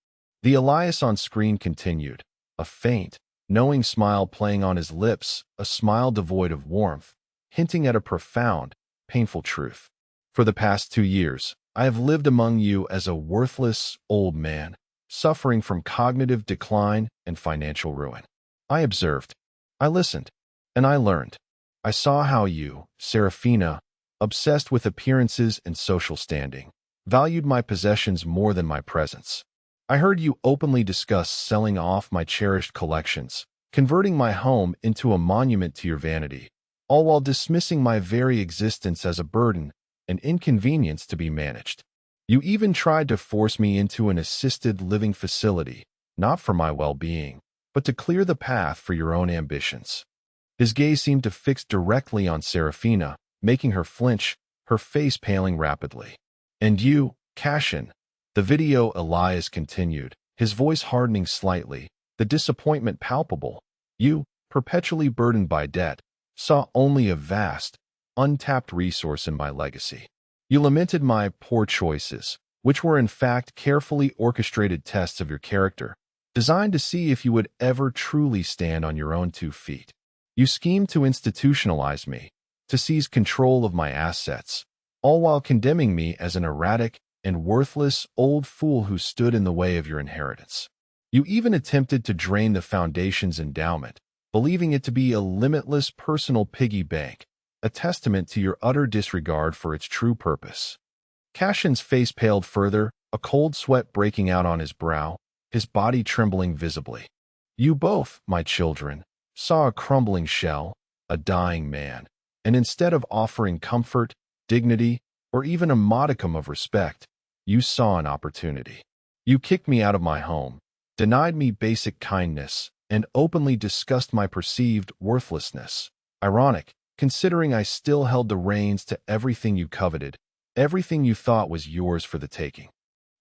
The Elias on screen continued, a faint, knowing smile playing on his lips, a smile devoid of warmth, hinting at a profound, painful truth. "For the past 2 years, I have lived among you as a worthless, old man, suffering from cognitive decline and financial ruin. I observed, I listened, and I learned. I saw how you, Serafina, obsessed with appearances and social standing, valued my possessions more than my presence. I heard you openly discuss selling off my cherished collections, converting my home into a monument to your vanity, all while dismissing my very existence as a burden, an inconvenience to be managed. You even tried to force me into an assisted living facility, not for my well-being, but to clear the path for your own ambitions." His gaze seemed to fix directly on Serafina, making her flinch, her face paling rapidly. "And you, Cashin," the video Elias continued, his voice hardening slightly, the disappointment palpable. "You, perpetually burdened by debt, saw only a vast, untapped resource in my legacy. You lamented my poor choices, which were in fact carefully orchestrated tests of your character, designed to see if you would ever truly stand on your own 2 feet. You schemed to institutionalize me, to seize control of my assets, all while condemning me as an erratic and worthless old fool who stood in the way of your inheritance. You even attempted to drain the Foundation's endowment, believing it to be a limitless personal piggy bank, a testament to your utter disregard for its true purpose." Cashin's face paled further, a cold sweat breaking out on his brow, his body trembling visibly. "You both, my children, saw a crumbling shell, a dying man, and instead of offering comfort, dignity, or even a modicum of respect, you saw an opportunity. You kicked me out of my home, denied me basic kindness, and openly discussed my perceived worthlessness. Ironic, considering I still held the reins to everything you coveted, everything you thought was yours for the taking."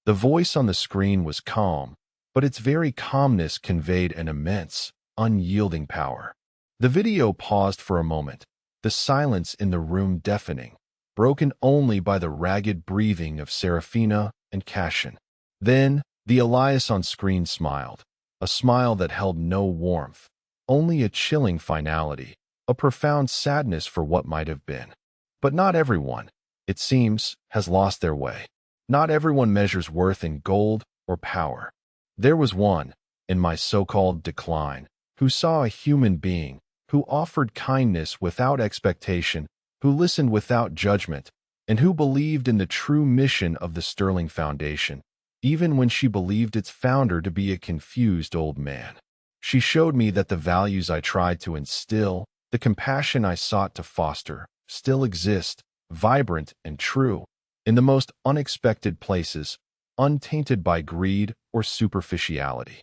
The voice on the screen was calm, but its very calmness conveyed an immense, unyielding power. The video paused for a moment, the silence in the room deafening, broken only by the ragged breathing of Serafina and Cashin. Then, the Elias on screen smiled, a smile that held no warmth, only a chilling finality, a profound sadness for what might have been. But not everyone, it seems, has lost their way. Not everyone measures worth in gold or power. There was one, in my so-called decline, who saw a human being, who offered kindness without expectation, who listened without judgment, and who believed in the true mission of the Sterling Foundation, even when she believed its founder to be a confused old man. She showed me that the values I tried to instill, the compassion I sought to foster, still exist, vibrant and true, in the most unexpected places, untainted by greed or superficiality.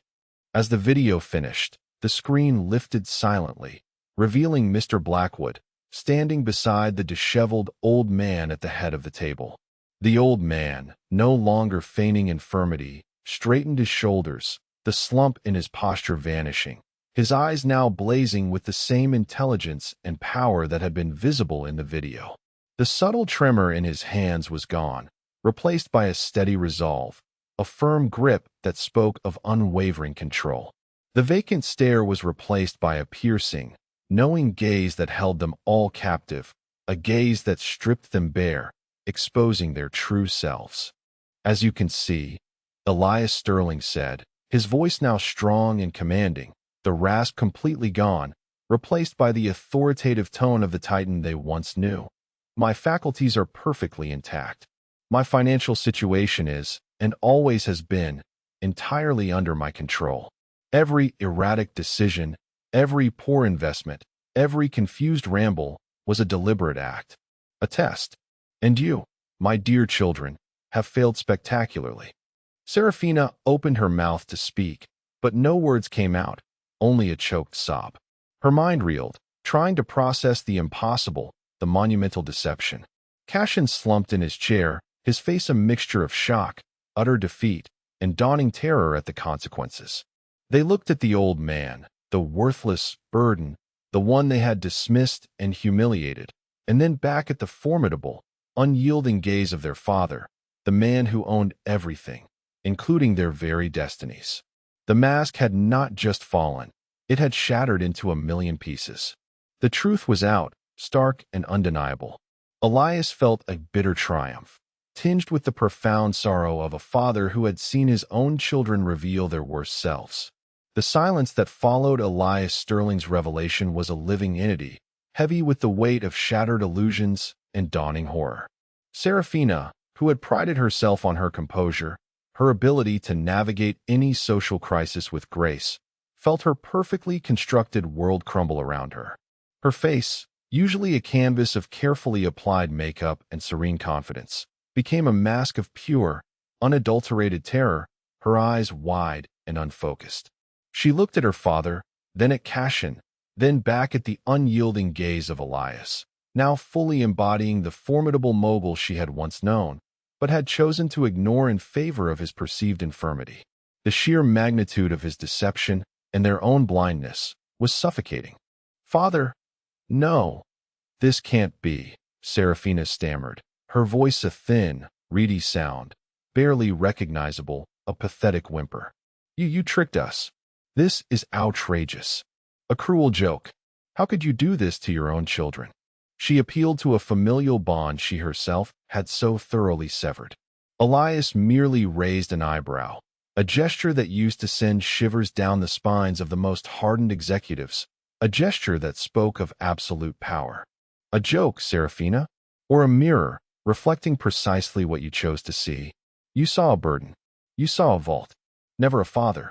As the video finished, the screen lifted silently, revealing Mr. Blackwood, standing beside the disheveled old man at the head of the table. The old man, no longer feigning infirmity, straightened his shoulders, the slump in his posture vanishing, his eyes now blazing with the same intelligence and power that had been visible in the video. The subtle tremor in his hands was gone, replaced by a steady resolve, a firm grip that spoke of unwavering control. The vacant stare was replaced by a piercing, knowing gaze that held them all captive, a gaze that stripped them bare, exposing their true selves. "As you can see," Elias Sterling said, his voice now strong and commanding, the rasp completely gone, replaced by the authoritative tone of the titan they once knew. "My faculties are perfectly intact. My financial situation is, and always has been, entirely under my control. Every erratic decision, every poor investment, every confused ramble was a deliberate act, a test. And you, my dear children, have failed spectacularly." Serafina opened her mouth to speak, but no words came out, only a choked sob. Her mind reeled, trying to process the impossible, the monumental deception. Cashin slumped in his chair, his face a mixture of shock, utter defeat, and dawning terror at the consequences. They looked at the old man, the worthless burden, the one they had dismissed and humiliated, and then back at the formidable, unyielding gaze of their father, the man who owned everything, including their very destinies. The mask had not just fallen, it had shattered into a million pieces. The truth was out, stark and undeniable. Elias felt a bitter triumph, tinged with the profound sorrow of a father who had seen his own children reveal their worst selves. The silence that followed Elias Sterling's revelation was a living entity, heavy with the weight of shattered illusions and dawning horror. Serafina, who had prided herself on her composure, her ability to navigate any social crisis with grace, felt her perfectly constructed world crumble around her. Her face, usually a canvas of carefully applied makeup and serene confidence, became a mask of pure, unadulterated terror, her eyes wide and unfocused. She looked at her father, then at Cashin, then back at the unyielding gaze of Elias, now fully embodying the formidable mogul she had once known, but had chosen to ignore in favor of his perceived infirmity. The sheer magnitude of his deception and their own blindness was suffocating. "Father, no, this can't be," Serafina stammered, her voice a thin, reedy sound, barely recognizable, a pathetic whimper. You tricked us. This is outrageous. A cruel joke. How could you do this to your own children?" She appealed to a familial bond she herself had so thoroughly severed. Elias merely raised an eyebrow, a gesture that used to send shivers down the spines of the most hardened executives, a gesture that spoke of absolute power. "A joke, Serafina? Or a mirror, reflecting precisely what you chose to see? You saw a burden. You saw a vault. Never a father.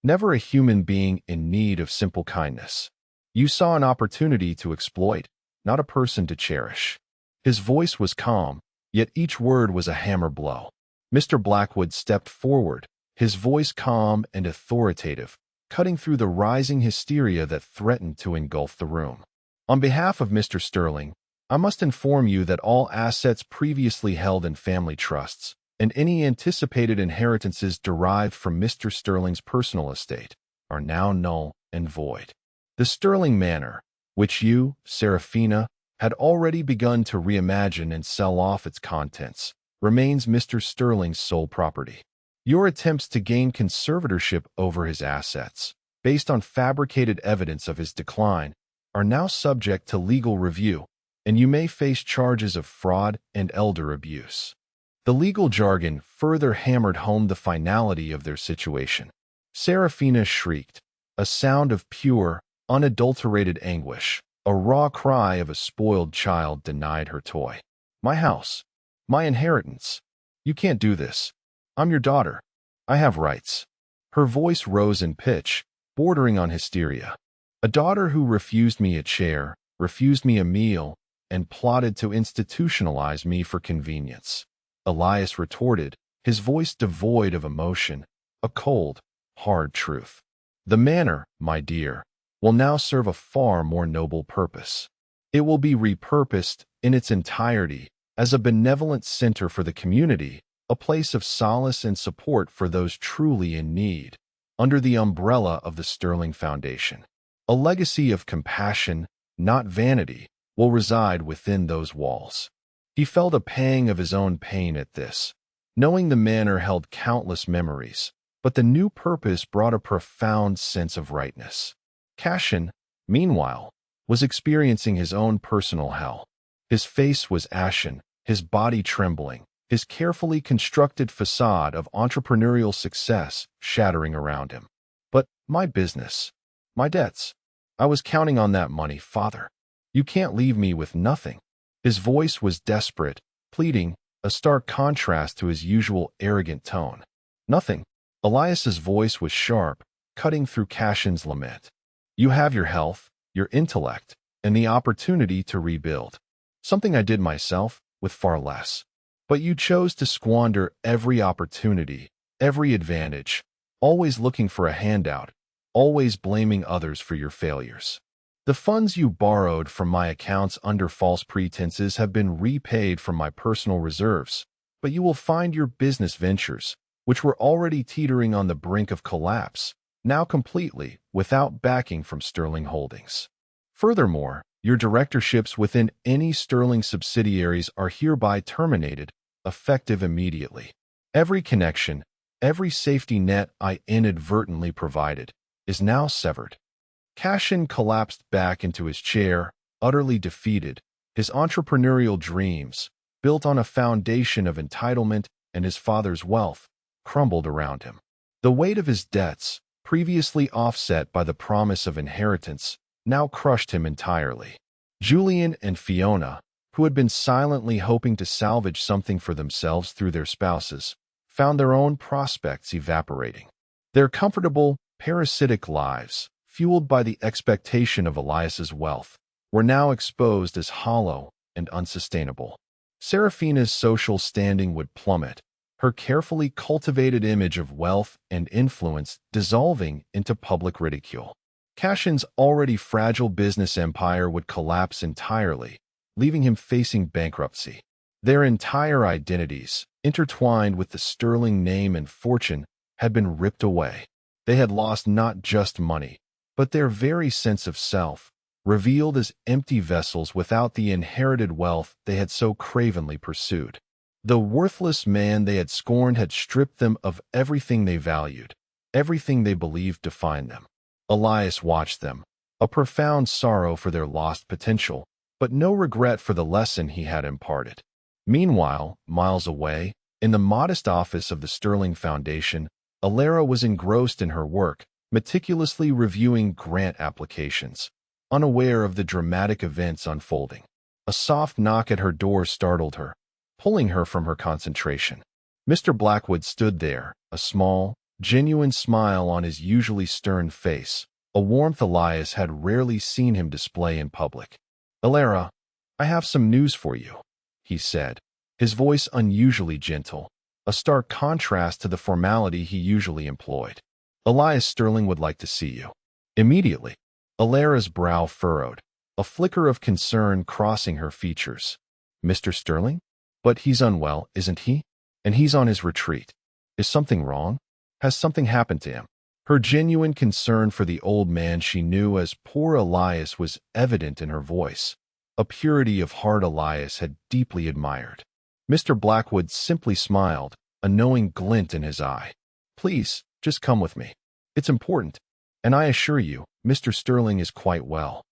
Never a human being in need of simple kindness. You saw an opportunity to exploit, not a person to cherish." His voice was calm, yet each word was a hammer blow. Mr. Blackwood stepped forward, his voice calm and authoritative, cutting through the rising hysteria that threatened to engulf the room. "On behalf of Mr. Sterling, I must inform you that all assets previously held in family trusts, and any anticipated inheritances derived from Mr. Sterling's personal estate, are now null and void. The Sterling Manor, which you, Serafina, had already begun to reimagine and sell off its contents, remains Mr. Sterling's sole property. Your attempts to gain conservatorship over his assets, based on fabricated evidence of his decline, are now subject to legal review, and you may face charges of fraud and elder abuse." The legal jargon further hammered home the finality of their situation. Serafina shrieked, a sound of pure, unadulterated anguish, a raw cry of a spoiled child denied her toy. "My house, My inheritance. You can't do this. I'm your daughter. I have rights. Her voice rose in pitch, bordering on hysteria. A daughter who refused me a chair, refused me a meal, and plotted to institutionalize me for convenience. Elias retorted, his voice devoid of emotion, a cold, hard truth. The manor, my dear, will now serve a far more noble purpose. It will be repurposed in its entirety as a benevolent center for the community, a place of solace and support for those truly in need, under the umbrella of the Sterling Foundation. A legacy of compassion, not vanity, will reside within those walls. He felt a pang of his own pain at this, knowing the manor held countless memories, but the new purpose brought a profound sense of rightness. Cashin, meanwhile, was experiencing his own personal hell. His face was ashen, his body trembling, his carefully constructed facade of entrepreneurial success shattering around him. But my business, my debts, I was counting on that money, Father. You can't leave me with nothing. His voice was desperate, pleading, a stark contrast to his usual arrogant tone. Nothing. Elias's voice was sharp, cutting through Cashin's lament. You have your health, your intellect, and the opportunity to rebuild. Something I did myself, with far less. But you chose to squander every opportunity, every advantage, always looking for a handout, always blaming others for your failures. The funds you borrowed from my accounts under false pretenses have been repaid from my personal reserves, but you will find your business ventures, which were already teetering on the brink of collapse, now completely without backing from Sterling Holdings. Furthermore, your directorships within any Sterling subsidiaries are hereby terminated, effective immediately. Every connection, every safety net I inadvertently provided, is now severed. Cashin collapsed back into his chair, utterly defeated. His entrepreneurial dreams, built on a foundation of entitlement and his father's wealth, crumbled around him. The weight of his debts, previously offset by the promise of inheritance, now crushed him entirely. Julian and Fiona, who had been silently hoping to salvage something for themselves through their spouses, found their own prospects evaporating. Their comfortable, parasitic lives, fueled by the expectation of Elias's wealth, were now exposed as hollow and unsustainable. Seraphina's social standing would plummet, her carefully cultivated image of wealth and influence dissolving into public ridicule. Cashin's already fragile business empire would collapse entirely, leaving him facing bankruptcy. Their entire identities, intertwined with the Sterling name and fortune, had been ripped away. They had lost not just money, but their very sense of self, revealed as empty vessels without the inherited wealth they had so cravenly pursued. The worthless man they had scorned had stripped them of everything they valued, everything they believed defined them. Elias watched them, a profound sorrow for their lost potential, but no regret for the lesson he had imparted. Meanwhile, miles away, in the modest office of the Sterling Foundation, Alara was engrossed in her work, meticulously reviewing grant applications, unaware of the dramatic events unfolding. A soft knock at her door startled her, pulling her from her concentration. Mr. Blackwood stood there, a small, genuine smile on his usually stern face, a warmth Elias had rarely seen him display in public. Alara, I have some news for you, he said, his voice unusually gentle, a stark contrast to the formality he usually employed. Elias Sterling would like to see you. Immediately. Alara's brow furrowed, a flicker of concern crossing her features. Mr. Sterling? But he's unwell, isn't he? And he's on his retreat. Is something wrong? Has something happened to him? Her genuine concern for the old man she knew as poor Elias was evident in her voice, a purity of heart Elias had deeply admired. Mr. Blackwood simply smiled, a knowing glint in his eye. Please, just come with me. It's important, and I assure you, Mr. Sterling is quite well.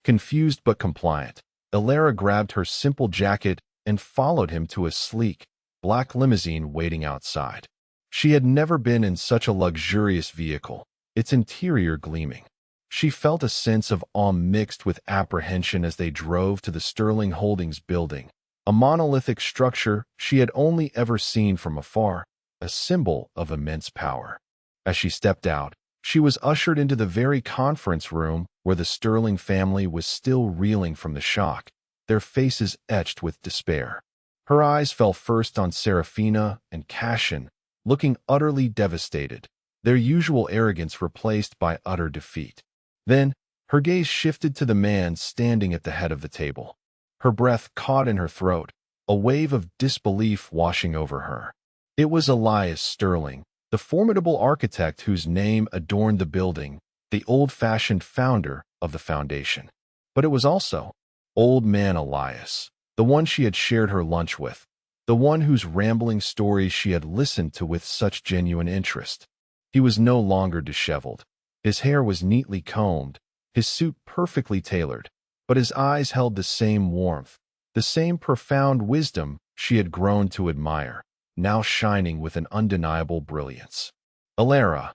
Confused but compliant, Alara grabbed her simple jacket and followed him to a sleek, black limousine waiting outside. She had never been in such a luxurious vehicle, its interior gleaming. She felt a sense of awe mixed with apprehension as they drove to the Sterling Holdings building, a monolithic structure she had only ever seen from afar, a symbol of immense power. As she stepped out, she was ushered into the very conference room where the Sterling family was still reeling from the shock, their faces etched with despair. Her eyes fell first on Serafina and Cassian, looking utterly devastated, their usual arrogance replaced by utter defeat. Then, her gaze shifted to the man standing at the head of the table. Her breath caught in her throat, a wave of disbelief washing over her. It was Elias Sterling, the formidable architect whose name adorned the building, the old-fashioned founder of the foundation. But it was also Old Man Elias, the one she had shared her lunch with, the one whose rambling stories she had listened to with such genuine interest. He was no longer disheveled. His hair was neatly combed, his suit perfectly tailored, but his eyes held the same warmth, the same profound wisdom she had grown to admire, now shining with an undeniable brilliance. "Alara,"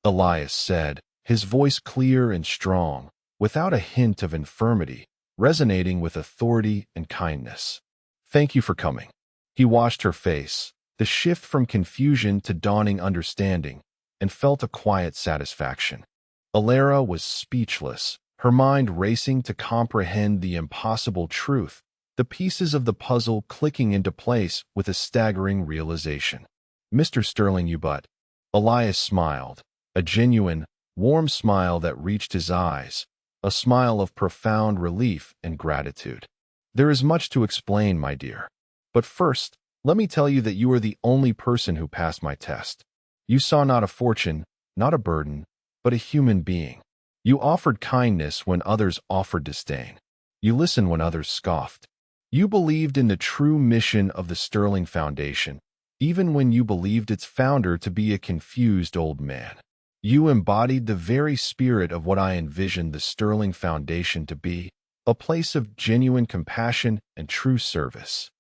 Elias said, his voice clear and strong, without a hint of infirmity, resonating with authority and kindness. "Thank you for coming." He watched her face, the shift from confusion to dawning understanding, and felt a quiet satisfaction. Alara was speechless, her mind racing to comprehend the impossible truth, the pieces of the puzzle clicking into place with a staggering realization. "Mr. Sterling, you but—" Elias smiled, a genuine, warm smile that reached his eyes, a smile of profound relief and gratitude. "There is much to explain, my dear. But first, let me tell you that you are the only person who passed my test. You saw not a fortune, not a burden, but a human being. You offered kindness when others offered disdain. You listened when others scoffed. You believed in the true mission of the Sterling Foundation, even when you believed its founder to be a confused old man. You embodied the very spirit of what I envisioned the Sterling Foundation to be, a place of genuine compassion and true service."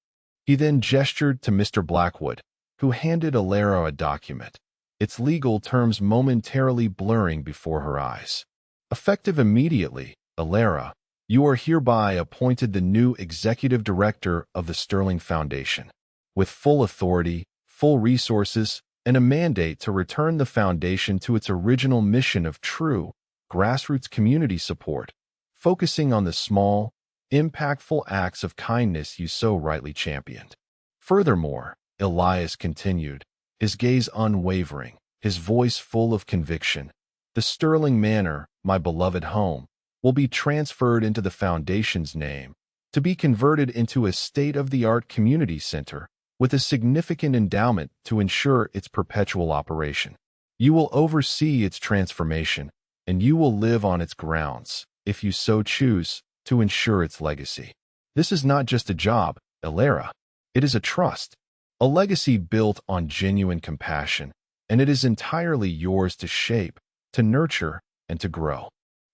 He then gestured to Mr. Blackwood, who handed Alara a document, its legal terms momentarily blurring before her eyes. "Effective immediately, Alara, you are hereby appointed the new executive director of the Sterling Foundation, with full authority, full resources, and a mandate to return the foundation to its original mission of true, grassroots community support, focusing on the small, impactful acts of kindness you so rightly championed. Furthermore," Elias continued, his gaze unwavering, his voice full of conviction, "the Sterling Manor, my beloved home, will be transferred into the Foundation's name, to be converted into a state-of-the-art community center with a significant endowment to ensure its perpetual operation. You will oversee its transformation, and you will live on its grounds, if you so choose, to ensure its legacy. This is not just a job, Alara. It is a trust, a legacy built on genuine compassion, and it is entirely yours to shape, to nurture, and to grow."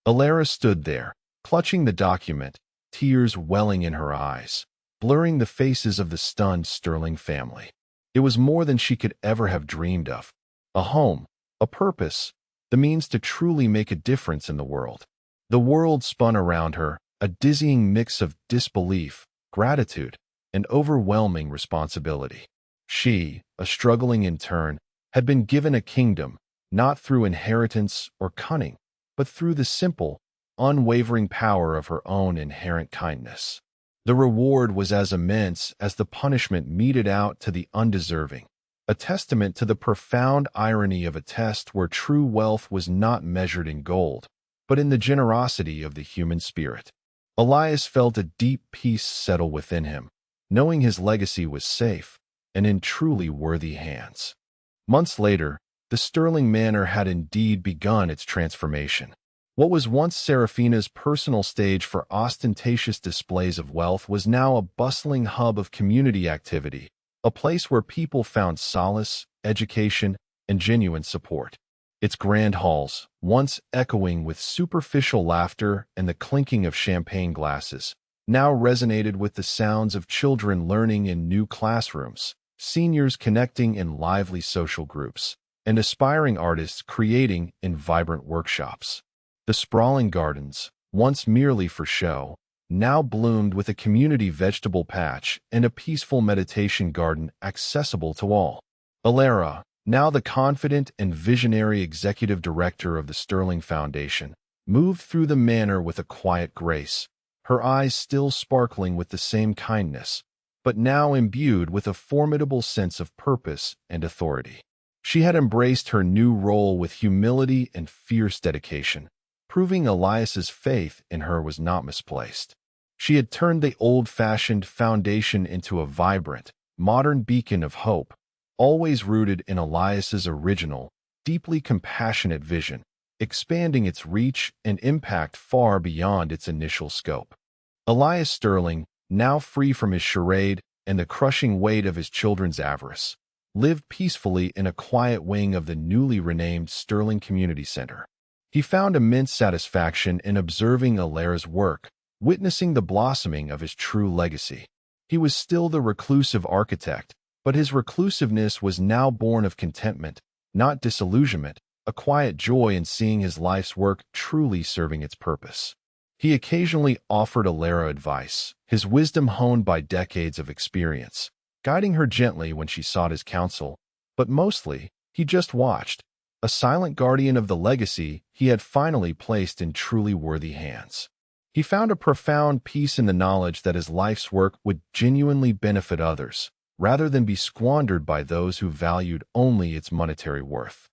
Alara stood there, clutching the document, tears welling in her eyes, blurring the faces of the stunned Sterling family. It was more than she could ever have dreamed of. A home, a purpose, the means to truly make a difference in the world. The world spun around her, a dizzying mix of disbelief, gratitude, and overwhelming responsibility. She, a struggling intern, had been given a kingdom, not through inheritance or cunning, but through the simple, unwavering power of her own inherent kindness. The reward was as immense as the punishment meted out to the undeserving, a testament to the profound irony of a test where true wealth was not measured in gold, but in the generosity of the human spirit. Elias felt a deep peace settle within him, knowing his legacy was safe and in truly worthy hands. Months later, the Sterling Manor had indeed begun its transformation. What was once Serafina's personal stage for ostentatious displays of wealth was now a bustling hub of community activity, a place where people found solace, education, and genuine support. Its grand halls, once echoing with superficial laughter and the clinking of champagne glasses, now resonated with the sounds of children learning in new classrooms, seniors connecting in lively social groups, and aspiring artists creating in vibrant workshops. The sprawling gardens, once merely for show, now bloomed with a community vegetable patch and a peaceful meditation garden accessible to all. Alara, now the confident and visionary executive director of the Sterling Foundation, moved through the manor with a quiet grace, her eyes still sparkling with the same kindness, but now imbued with a formidable sense of purpose and authority. She had embraced her new role with humility and fierce dedication, proving Elias's faith in her was not misplaced. She had turned the old-fashioned foundation into a vibrant, modern beacon of hope, always rooted in Elias's original, deeply compassionate vision, expanding its reach and impact far beyond its initial scope. Elias Sterling, now free from his charade and the crushing weight of his children's avarice, lived peacefully in a quiet wing of the newly renamed Sterling Community Center. He found immense satisfaction in observing Alara's work, witnessing the blossoming of his true legacy. He was still the reclusive architect, but his reclusiveness was now born of contentment, not disillusionment, a quiet joy in seeing his life's work truly serving its purpose. He occasionally offered Alara advice, his wisdom honed by decades of experience, guiding her gently when she sought his counsel, but mostly, he just watched, a silent guardian of the legacy he had finally placed in truly worthy hands. He found a profound peace in the knowledge that his life's work would genuinely benefit others, rather than be squandered by those who valued only its monetary worth.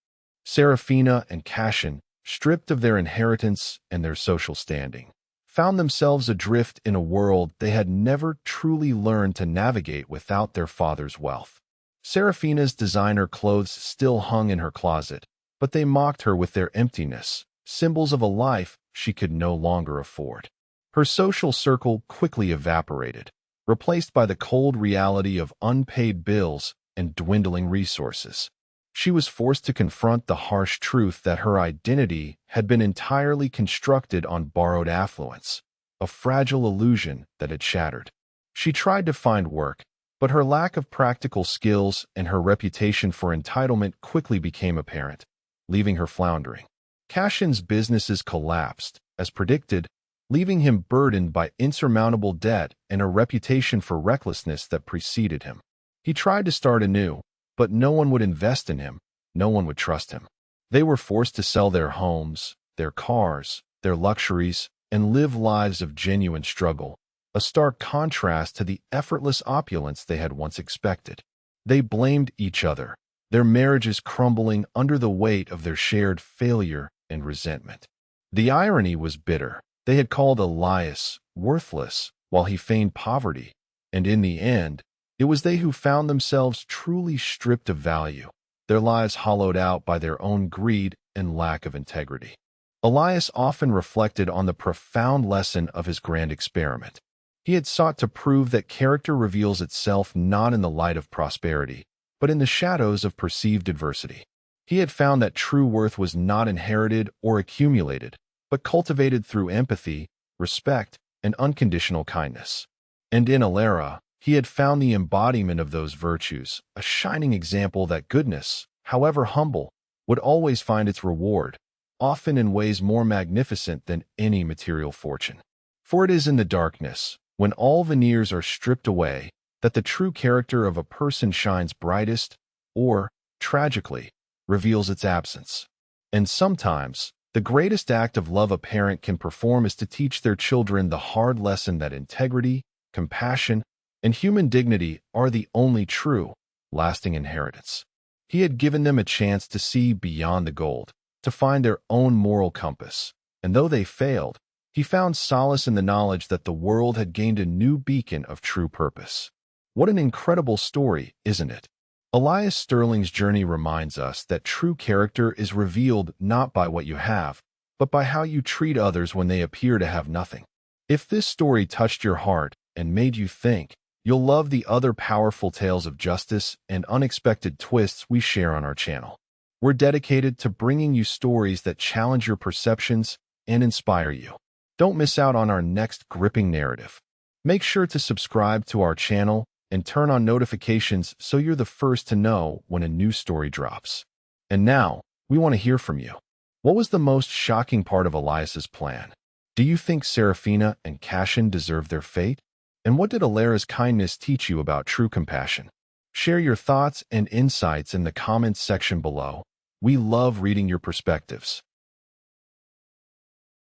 Serafina and Cassian, stripped of their inheritance and their social standing, found themselves adrift in a world they had never truly learned to navigate without their father's wealth. Serafina's designer clothes still hung in her closet, but they mocked her with their emptiness, symbols of a life she could no longer afford. Her social circle quickly evaporated, replaced by the cold reality of unpaid bills and dwindling resources. She was forced to confront the harsh truth that her identity had been entirely constructed on borrowed affluence, a fragile illusion that had shattered. She tried to find work, but her lack of practical skills and her reputation for entitlement quickly became apparent, leaving her floundering. Cassian's businesses collapsed, as predicted, leaving him burdened by insurmountable debt and a reputation for recklessness that preceded him. He tried to start anew, but no one would invest in him, no one would trust him. They were forced to sell their homes, their cars, their luxuries, and live lives of genuine struggle, a stark contrast to the effortless opulence they had once expected. They blamed each other, their marriages crumbling under the weight of their shared failure and resentment. The irony was bitter. They had called Elias worthless while he feigned poverty, and in the end, it was they who found themselves truly stripped of value, their lives hollowed out by their own greed and lack of integrity. Elias often reflected on the profound lesson of his grand experiment. He had sought to prove that character reveals itself not in the light of prosperity, but in the shadows of perceived adversity. He had found that true worth was not inherited or accumulated, but cultivated through empathy, respect, and unconditional kindness. And in Alara, he had found the embodiment of those virtues, a shining example that goodness, however humble, would always find its reward, often in ways more magnificent than any material fortune. For it is in the darkness, when all veneers are stripped away, that the true character of a person shines brightest, or, tragically, reveals its absence. And sometimes, the greatest act of love a parent can perform is to teach their children the hard lesson that integrity, compassion, and human dignity are the only true, lasting inheritance. He had given them a chance to see beyond the gold, to find their own moral compass, and though they failed, he found solace in the knowledge that the world had gained a new beacon of true purpose. What an incredible story, isn't it? Elias Sterling's journey reminds us that true character is revealed not by what you have, but by how you treat others when they appear to have nothing. If this story touched your heart and made you think, you'll love the other powerful tales of justice and unexpected twists we share on our channel. We're dedicated to bringing you stories that challenge your perceptions and inspire you. Don't miss out on our next gripping narrative. Make sure to subscribe to our channel and turn on notifications so you're the first to know when a new story drops. And now, we want to hear from you. What was the most shocking part of Elias's plan? Do you think Serafina and Cashin deserve their fate? And what did Alara's kindness teach you about true compassion? Share your thoughts and insights in the comments section below. We love reading your perspectives.